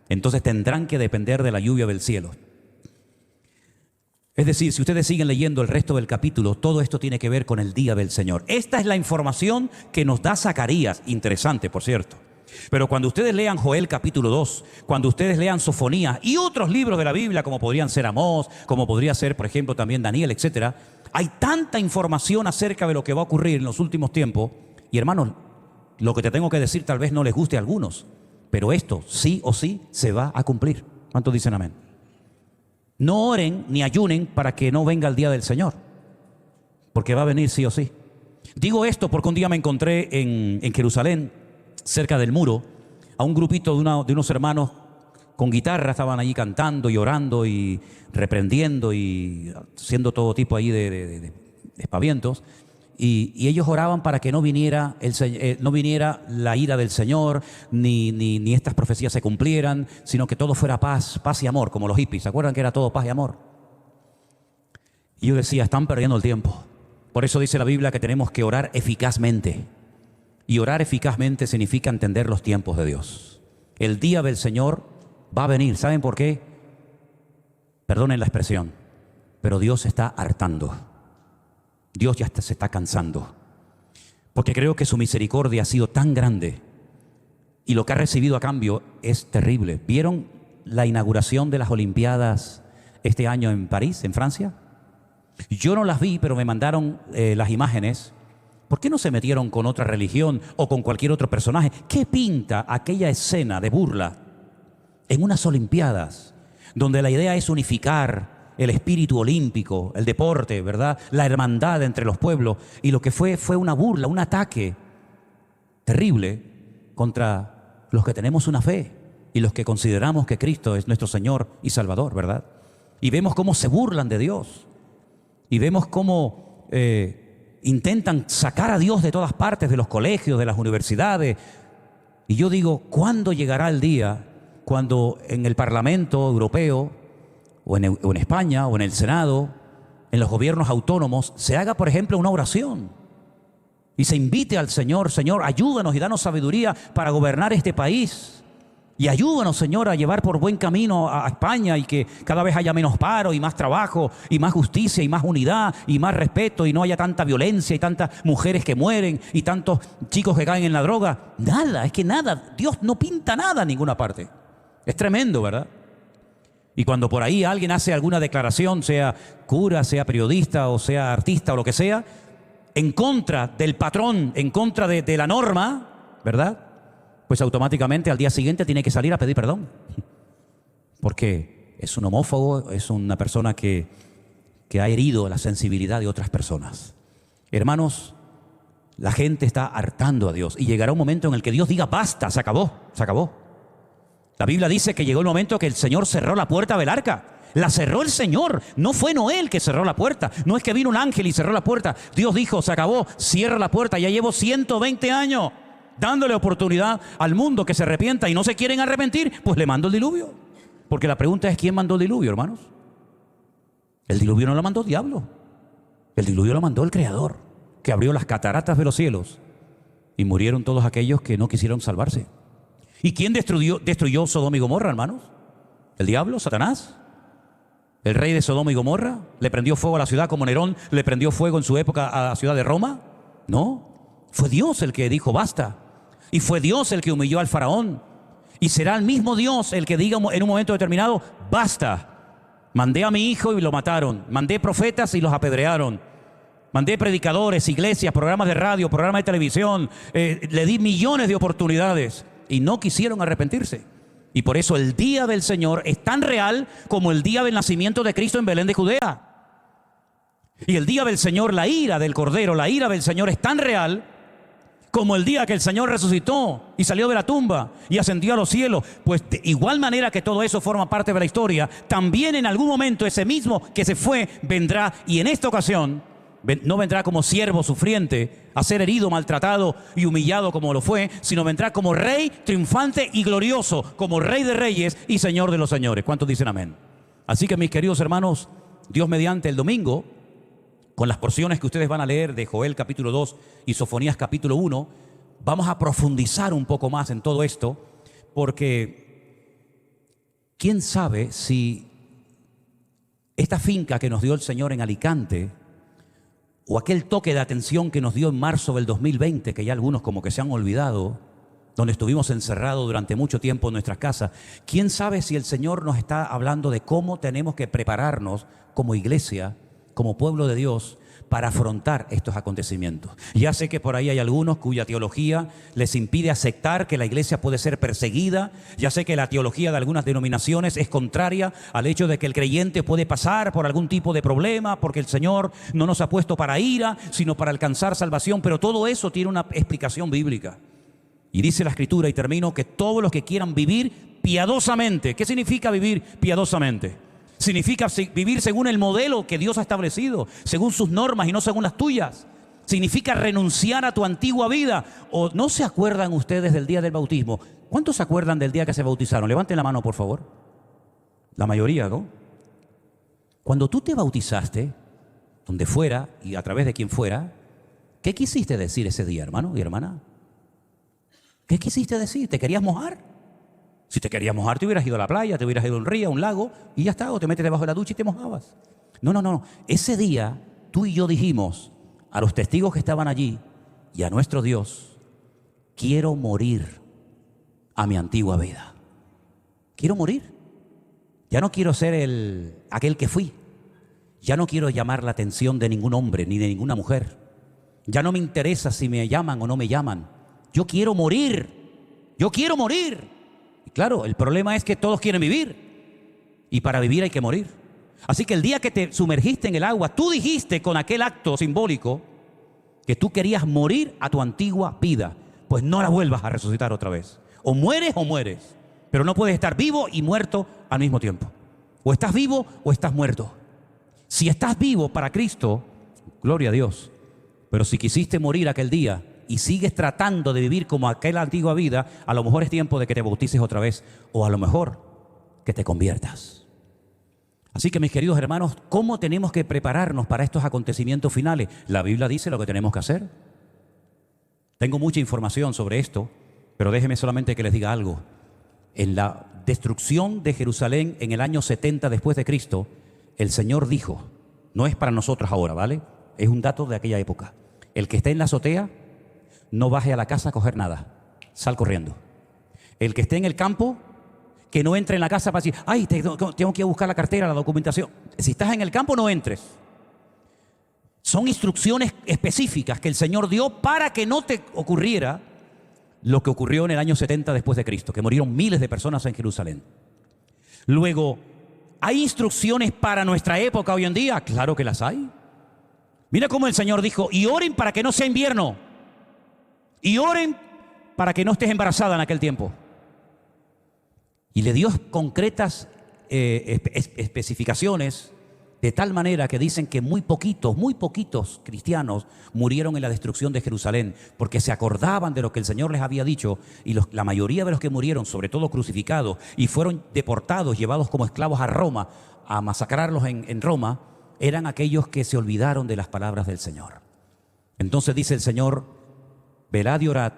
Entonces tendrán que depender de la lluvia del cielo. Es decir, si ustedes siguen leyendo el resto del capítulo, todo esto tiene que ver con el día del Señor. Esta es la información que nos da Zacarías. Interesante, por cierto. Pero cuando ustedes lean Joel capítulo 2, cuando ustedes lean Sofonías y otros libros de la Biblia, como podrían ser Amós, como podría ser, por ejemplo, también Daniel, etcétera, hay tanta información acerca de lo que va a ocurrir en los últimos tiempos. Y hermanos, lo que te tengo que decir tal vez no les guste a algunos, pero esto sí o sí se va a cumplir. ¿Cuántos dicen amén? No oren ni ayunen para que no venga el día del Señor, porque va a venir sí o sí. Digo esto porque un día me encontré en Jerusalén, cerca del muro, a un grupito de unos hermanos con guitarra. Estaban allí cantando y orando y reprendiendo y haciendo todo tipo ahí de espavientos. Y ellos oraban para que no viniera la ira del Señor, ni estas profecías se cumplieran, sino que todo fuera paz y amor, como los hippies. ¿Se acuerdan que era todo paz y amor? Y yo decía, están perdiendo el tiempo. Por eso dice la Biblia que tenemos que orar eficazmente. Y orar eficazmente significa entender los tiempos de Dios. El día del Señor va a venir. ¿Saben por qué? Perdonen la expresión, pero Dios está hartando. Dios ya se está cansando, porque creo que su misericordia ha sido tan grande y lo que ha recibido a cambio es terrible. ¿Vieron la inauguración de las Olimpiadas este año en París, en Francia? Yo no las vi, pero me mandaron las imágenes. ¿Por qué no se metieron con otra religión o con cualquier otro personaje? ¿Qué pinta aquella escena de burla en unas Olimpiadas donde la idea es unificar el espíritu olímpico, el deporte, ¿verdad? La hermandad entre los pueblos. Y lo que fue una burla, un ataque terrible contra los que tenemos una fe y los que consideramos que Cristo es nuestro Señor y Salvador, ¿verdad? Y vemos cómo se burlan de Dios. Y vemos cómo intentan sacar a Dios de todas partes, de los colegios, de las universidades. Y yo digo, ¿cuándo llegará el día cuando en el Parlamento Europeo o en España, o en el Senado, en los gobiernos autónomos, se haga, por ejemplo, una oración y se invite al Señor: Señor, ayúdanos y danos sabiduría para gobernar este país, y ayúdanos, Señor, a llevar por buen camino a España, y que cada vez haya menos paro y más trabajo y más justicia y más unidad y más respeto, y no haya tanta violencia y tantas mujeres que mueren y tantos chicos que caen en la droga. Nada, es que nada, Dios no pinta nada en ninguna parte. Es tremendo, ¿verdad? Y cuando por ahí alguien hace alguna declaración, sea cura, sea periodista o sea artista o lo que sea, en contra del patrón, en contra de la norma, ¿verdad? Pues automáticamente al día siguiente tiene que salir a pedir perdón. Porque es un homófobo, es una persona que ha herido la sensibilidad de otras personas. Hermanos, la gente está hartando a Dios y llegará un momento en el que Dios diga: basta, se acabó, se acabó. La Biblia dice que llegó el momento que el Señor cerró la puerta del arca. La cerró el Señor. No fue Noé el que cerró la puerta. No es que vino un ángel y cerró la puerta. Dios dijo: se acabó, cierra la puerta. Ya llevo 120 años dándole oportunidad al mundo que se arrepienta, y no se quieren arrepentir, pues le mando el diluvio. Porque la pregunta es: ¿quién mandó el diluvio, hermanos? El diluvio no lo mandó el diablo. El diluvio lo mandó el Creador, que abrió las cataratas de los cielos y murieron todos aquellos que no quisieron salvarse. ¿Y quién destruyó Sodoma y Gomorra, hermanos? ¿El diablo? ¿Satanás? ¿El rey de Sodoma y Gomorra le prendió fuego a la ciudad como Nerón le prendió fuego en su época a la ciudad de Roma? No, fue Dios el que dijo basta. Y fue Dios el que humilló al faraón. Y será el mismo Dios el que diga en un momento determinado, basta. Mandé a mi hijo y lo mataron. Mandé profetas y los apedrearon. Mandé predicadores, iglesias, programas de radio, programas de televisión. Le di millones de oportunidades y no quisieron arrepentirse. Y por eso el día del Señor es tan real como el día del nacimiento de Cristo en Belén de Judea. Y el día del Señor, la ira del Cordero, la ira del Señor es tan real como el día que el Señor resucitó y salió de la tumba y ascendió a los cielos. Pues de igual manera que todo eso forma parte de la historia, también en algún momento ese mismo que se fue vendrá, y en esta ocasión no vendrá como siervo sufriente a ser herido, maltratado y humillado como lo fue, sino vendrá como rey triunfante y glorioso, como rey de reyes y señor de los señores. ¿Cuántos dicen amén? Así que mis queridos hermanos, Dios mediante, el domingo, con las porciones que ustedes van a leer de Joel capítulo 2 y Sofonías capítulo 1, vamos a profundizar un poco más en todo esto, porque quién sabe si esta finca que nos dio el Señor en Alicante, o aquel toque de atención que nos dio en marzo del 2020, que ya algunos como que se han olvidado, donde estuvimos encerrados durante mucho tiempo en nuestras casas. ¿Quién sabe si el Señor nos está hablando de cómo tenemos que prepararnos como iglesia, como pueblo de Dios, para afrontar estos acontecimientos? Ya sé que por ahí hay algunos cuya teología les impide aceptar que la iglesia puede ser perseguida. Ya sé que la teología de algunas denominaciones es contraria al hecho de que el creyente puede pasar por algún tipo de problema, porque el Señor no nos ha puesto para ira, sino para alcanzar salvación. Pero todo eso tiene una explicación bíblica. Y dice la Escritura, y termino, que todos los que quieran vivir piadosamente. ¿Qué significa vivir piadosamente? Significa vivir según el modelo que Dios ha establecido, según sus normas y no según las tuyas. Significa renunciar a tu antigua vida. ¿O no se acuerdan ustedes del día del bautismo? ¿Cuántos se acuerdan del día que se bautizaron? Levanten la mano, por favor. La mayoría, ¿no? Cuando tú te bautizaste, donde fuera y a través de quien fuera, ¿qué quisiste decir ese día, hermano y hermana? ¿Qué quisiste decir? ¿Te querías mojar? Si te querías mojar, te hubieras ido a la playa, te hubieras ido a un río, a un lago, y ya está, o te metes debajo de la ducha y te mojabas. No. Ese día, tú y yo dijimos a los testigos que estaban allí y a nuestro Dios, quiero morir a mi antigua vida. Quiero morir. Ya no quiero ser aquel que fui. Ya no quiero llamar la atención de ningún hombre ni de ninguna mujer. Ya no me interesa si me llaman o no me llaman. Yo quiero morir. Yo quiero morir. Y claro, el problema es que todos quieren vivir. Y para vivir hay que morir. Así que el día que te sumergiste en el agua, tú dijiste con aquel acto simbólico que tú querías morir a tu antigua vida. Pues no la vuelvas a resucitar otra vez. O mueres, pero no puedes estar vivo y muerto al mismo tiempo. O estás vivo o estás muerto. Si estás vivo para Cristo, gloria a Dios. Pero si quisiste morir aquel día y sigues tratando de vivir como aquella antigua vida, a lo mejor es tiempo de que te bautices otra vez, o a lo mejor que te conviertas. Así que, mis queridos hermanos, ¿cómo tenemos que prepararnos para estos acontecimientos finales? La Biblia dice lo que tenemos que hacer. Tengo mucha información sobre esto, pero déjeme solamente que les diga algo. En la destrucción de Jerusalén en el año 70 después de Cristo, el Señor dijo, no es para nosotros ahora, ¿vale? Es un dato de aquella época. El que esté en la azotea, no baje a la casa a coger nada. Sal corriendo. El que esté en el campo, que no entre en la casa para decir, ay, tengo que ir a buscar la cartera, la documentación. Si estás en el campo, no entres. Son instrucciones específicas que el Señor dio para que no te ocurriera lo que ocurrió en el año 70 después de Cristo, que murieron miles de personas en Jerusalén. Luego, ¿hay instrucciones para nuestra época hoy en día? Claro que las hay. Mira cómo el Señor dijo, y oren para que no sea invierno. Y oren para que no estés embarazada en aquel tiempo. Y le dio concretas especificaciones, de tal manera que dicen que muy poquitos cristianos murieron en la destrucción de Jerusalén, porque se acordaban de lo que el Señor les había dicho, y la mayoría de los que murieron, sobre todo crucificados, y fueron deportados, llevados como esclavos a Roma, a masacrarlos en Roma, eran aquellos que se olvidaron de las palabras del Señor. Entonces dice el Señor, velad y orad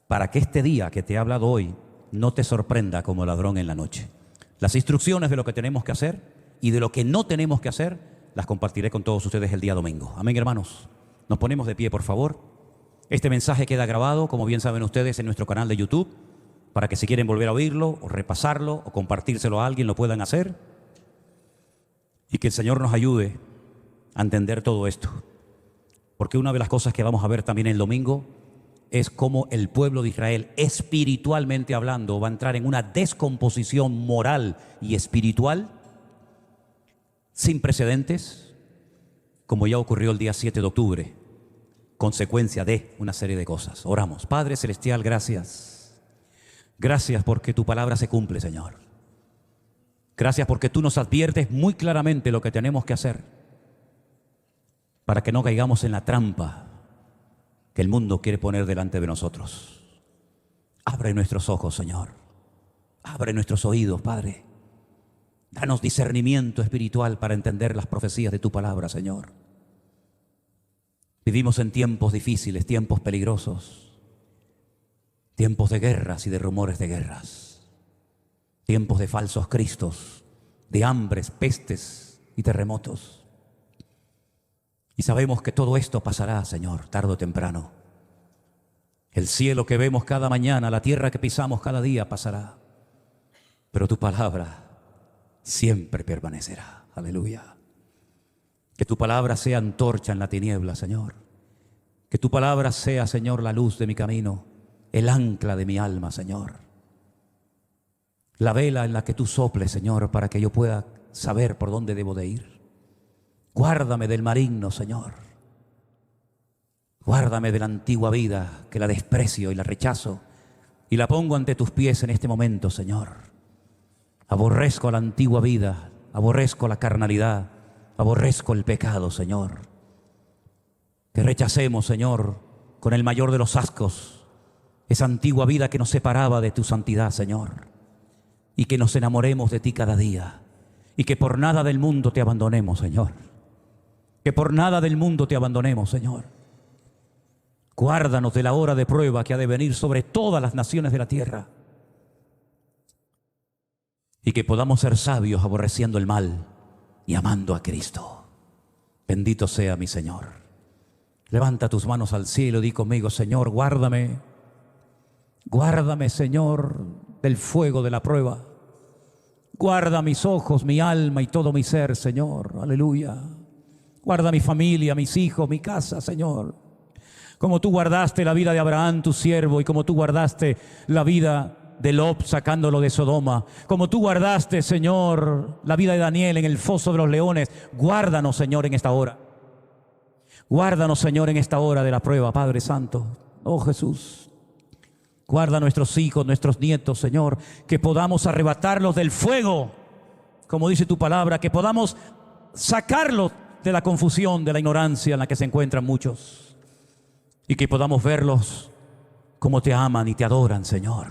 para que este día que te he hablado hoy no te sorprenda como ladrón en la noche. Las instrucciones de lo que tenemos que hacer y de lo que no tenemos que hacer las compartiré con todos ustedes el día domingo. Amén, hermanos. Nos ponemos de pie, por favor. Este mensaje queda grabado, como bien saben ustedes, en nuestro canal de YouTube, para que si quieren volver a oírlo o repasarlo o compartírselo a alguien, lo puedan hacer. Y que el Señor nos ayude a entender todo esto. Porque una de las cosas que vamos a ver también el domingo es cómo el pueblo de Israel, espiritualmente hablando, va a entrar en una descomposición moral y espiritual sin precedentes, como ya ocurrió el día 7 de octubre, consecuencia de una serie de cosas. Oramos. Padre Celestial, gracias. Gracias porque tu palabra se cumple, Señor. Gracias porque tú nos adviertes muy claramente lo que tenemos que hacer para que no caigamos en la trampa que el mundo quiere poner delante de nosotros. Abre nuestros ojos, Señor. Abre nuestros oídos, Padre. Danos discernimiento espiritual para entender las profecías de tu palabra, Señor. Vivimos en tiempos difíciles, tiempos peligrosos, tiempos de guerras y de rumores de guerras, tiempos de falsos cristos, de hambres, pestes y terremotos. Y sabemos que todo esto pasará, Señor, tarde o temprano. El cielo que vemos cada mañana, la tierra que pisamos cada día pasará. Pero tu palabra siempre permanecerá. Aleluya. Que tu palabra sea antorcha en la tiniebla, Señor. Que tu palabra sea, Señor, la luz de mi camino, el ancla de mi alma, Señor. La vela en la que tú soples, Señor, para que yo pueda saber por dónde debo de ir. Guárdame del maligno, Señor. Guárdame de la antigua vida, que la desprecio y la rechazo, y la pongo ante tus pies en este momento, Señor. Aborrezco la antigua vida, aborrezco la carnalidad, aborrezco el pecado, Señor. Que rechacemos, Señor, con el mayor de los ascos, esa antigua vida que nos separaba de tu santidad, Señor. Y que nos enamoremos de ti cada día. Y que por nada del mundo te abandonemos, Señor. Que por nada del mundo te abandonemos, Señor. Guárdanos de la hora de prueba que ha de venir sobre todas las naciones de la tierra. Y que podamos ser sabios aborreciendo el mal y amando a Cristo. Bendito sea mi Señor. Levanta tus manos al cielo y di conmigo: Señor, guárdame. Guárdame, Señor, del fuego de la prueba. Guarda mis ojos, mi alma y todo mi ser, Señor. Aleluya. Guarda mi familia, mis hijos, mi casa, Señor. Como tú guardaste la vida de Abraham, tu siervo, y como tú guardaste la vida de Lot sacándolo de Sodoma, como tú guardaste, Señor, la vida de Daniel en el foso de los leones, guárdanos, Señor, en esta hora. Guárdanos, Señor, en esta hora de la prueba, Padre Santo. Oh Jesús, guarda a nuestros hijos, nuestros nietos, Señor, que podamos arrebatarlos del fuego, como dice tu palabra, que podamos sacarlos de la confusión, de la ignorancia en la que se encuentran muchos, y que podamos verlos como te aman y te adoran, Señor.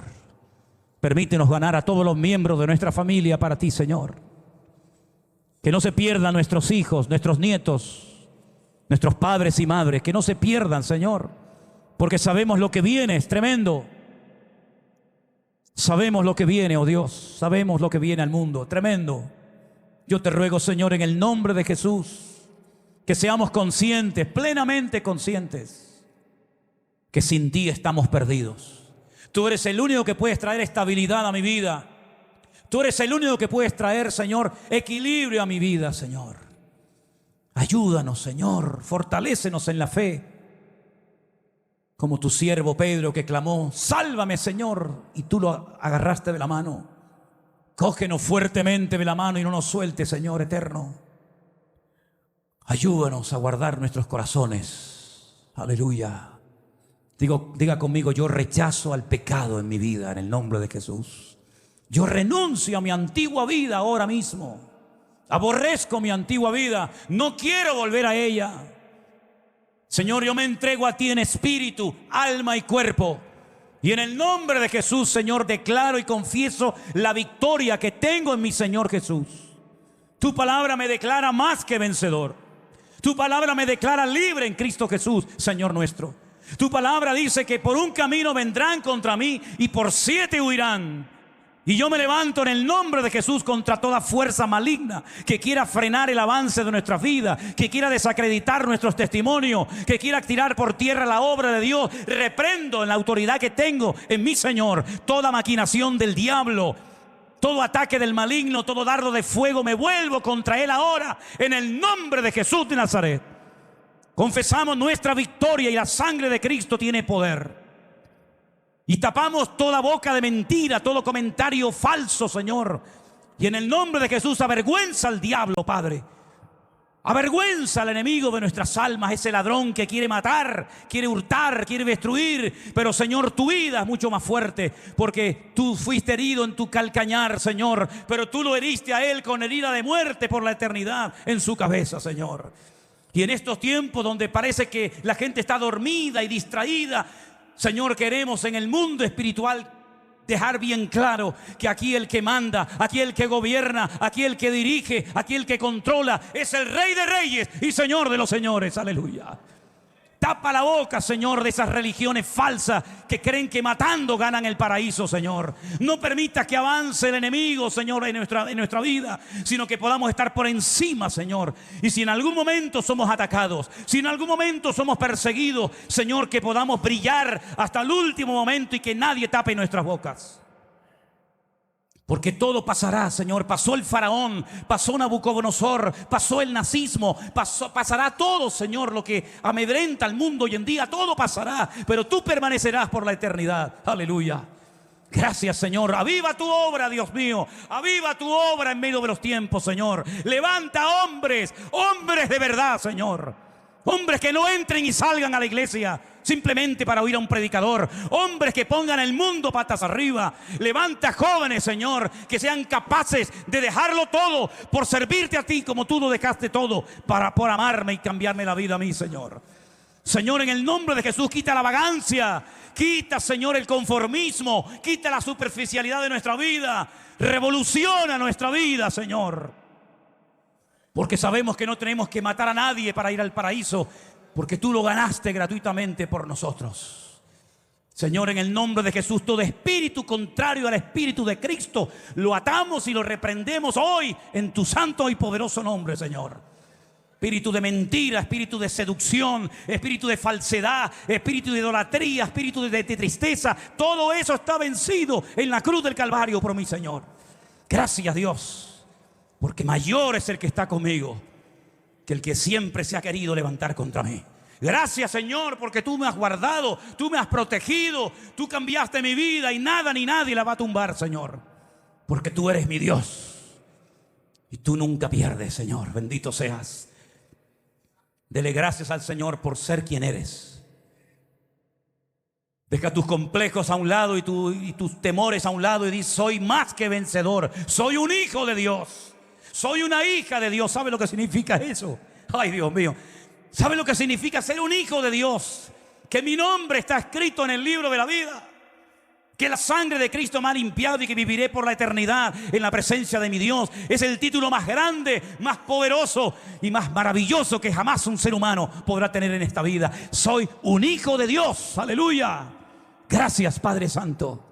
Permítenos ganar a todos los miembros de nuestra familia para ti, Señor. Que no se pierdan nuestros hijos, nuestros nietos, nuestros padres y madres, que no se pierdan, Señor, porque sabemos lo que viene, es tremendo. Sabemos lo que viene, oh Dios, sabemos lo que viene al mundo, tremendo. Yo te ruego, Señor, en el nombre de Jesús, que seamos conscientes, plenamente conscientes, que sin ti estamos perdidos. Tú eres el único que puedes traer estabilidad a mi vida. Tú eres el único que puedes traer, Señor, equilibrio a mi vida, Señor. Ayúdanos, Señor, fortalécenos en la fe. Como tu siervo Pedro que clamó: sálvame, Señor, y tú lo agarraste de la mano. Cógenos fuertemente de la mano y no nos sueltes, Señor eterno. Ayúdanos a guardar nuestros corazones. Aleluya. Diga conmigo: yo rechazo al pecado en mi vida en el nombre de Jesús. Yo renuncio a mi antigua vida ahora mismo. Aborrezco mi antigua vida. No quiero volver a ella. Señor, yo me entrego a ti en espíritu, alma y cuerpo. Y en el nombre de Jesús, Señor, declaro y confieso la victoria que tengo en mi Señor Jesús. Tu palabra me declara más que vencedor. Tu palabra me declara libre en Cristo Jesús, Señor nuestro. Tu palabra dice que por un camino vendrán contra mí y por 7 huirán. Y yo me levanto en el nombre de Jesús contra toda fuerza maligna que quiera frenar el avance de nuestras vidas, que quiera desacreditar nuestros testimonios, que quiera tirar por tierra la obra de Dios. Reprendo en la autoridad que tengo en mi Señor toda maquinación del diablo, todo ataque del maligno, todo dardo de fuego. Me vuelvo contra él ahora en el nombre de Jesús de Nazaret. Confesamos nuestra victoria y la sangre de Cristo tiene poder. Y tapamos toda boca de mentira, todo comentario falso, Señor. Y en el nombre de Jesús avergüenza al diablo, Padre. Avergüenza al enemigo de nuestras almas, ese ladrón que quiere matar, quiere hurtar, quiere destruir. Pero, Señor, tu vida es mucho más fuerte, porque tú fuiste herido en tu calcañar, Señor. Pero tú lo heriste a él con herida de muerte por la eternidad en su cabeza, Señor. Y en estos tiempos donde parece que la gente está dormida y distraída, Señor, queremos en el mundo espiritual dejar bien claro que aquí el que manda, aquí el que gobierna, aquí el que dirige, aquí el que controla es el Rey de Reyes y Señor de los señores. Aleluya. Tapa la boca, Señor, de esas religiones falsas que creen que matando ganan el paraíso, Señor. No permita que avance el enemigo, Señor, en nuestra vida, sino que podamos estar por encima, Señor. Y si en algún momento somos atacados, si en algún momento somos perseguidos, Señor, que podamos brillar hasta el último momento y que nadie tape nuestras bocas. Porque todo pasará, Señor. Pasó el faraón, pasó Nabucodonosor, pasó el nazismo, pasará todo, Señor, lo que amedrenta al mundo hoy en día. Todo pasará, pero tú permanecerás por la eternidad. Aleluya. Gracias, Señor. Aviva tu obra, Dios mío. Aviva tu obra en medio de los tiempos, Señor. Levanta hombres, hombres de verdad, Señor. Hombres que no entren y salgan a la iglesia simplemente para oír a un predicador. Hombres que pongan el mundo patas arriba. Levanta jóvenes, Señor, que sean capaces de dejarlo todo por servirte a ti como tú lo dejaste todo por amarme y cambiarme la vida a mí, Señor. Señor, en el nombre de Jesús, quita la vagancia. Quita, Señor, el conformismo. Quita la superficialidad de nuestra vida. Revoluciona nuestra vida, Señor. Porque sabemos que no tenemos que matar a nadie para ir al paraíso, porque tú lo ganaste gratuitamente por nosotros. Señor, en el nombre de Jesús, todo espíritu contrario al espíritu de Cristo lo atamos y lo reprendemos hoy en tu santo y poderoso nombre, Señor. Espíritu de mentira, espíritu de seducción, espíritu de falsedad, espíritu de idolatría, espíritu de tristeza, todo eso está vencido en la cruz del Calvario por mi Señor. Gracias, Dios, porque mayor es el que está conmigo que el que siempre se ha querido levantar contra mí. Gracias, Señor, porque tú me has guardado, tú me has protegido, tú cambiaste mi vida y nada ni nadie la va a tumbar, Señor, porque tú eres mi Dios y tú nunca pierdes, Señor. Bendito seas. Dele gracias al Señor por ser quien eres. Deja tus complejos a un lado y tus temores a un lado y di: soy más que vencedor, soy un hijo de Dios. Soy una hija de Dios. ¿Sabe lo que significa eso? Ay, Dios mío. ¿Sabe lo que significa ser un hijo de Dios? Que mi nombre está escrito en el libro de la vida. Que la sangre de Cristo me ha limpiado y que viviré por la eternidad en la presencia de mi Dios. Es el título más grande, más poderoso y más maravilloso que jamás un ser humano podrá tener en esta vida. Soy un hijo de Dios. Aleluya. Gracias, Padre Santo.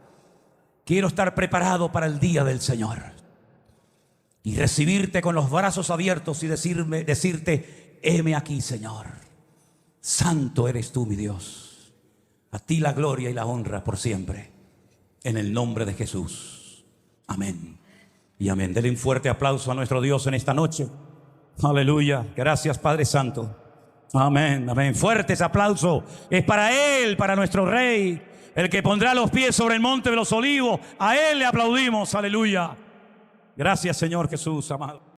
Quiero estar preparado para el día del Señor y recibirte con los brazos abiertos y decirte: heme aquí, Señor. Santo eres tú, mi Dios. A ti la gloria y la honra por siempre. En el nombre de Jesús. Amén y amén. Denle un fuerte aplauso a nuestro Dios en esta noche. Aleluya. Gracias, Padre Santo. Amén, amén. Fuerte ese aplauso. Es para Él, para nuestro Rey, el que pondrá los pies sobre el monte de los olivos. A Él le aplaudimos. Aleluya. Gracias, Señor Jesús, amado.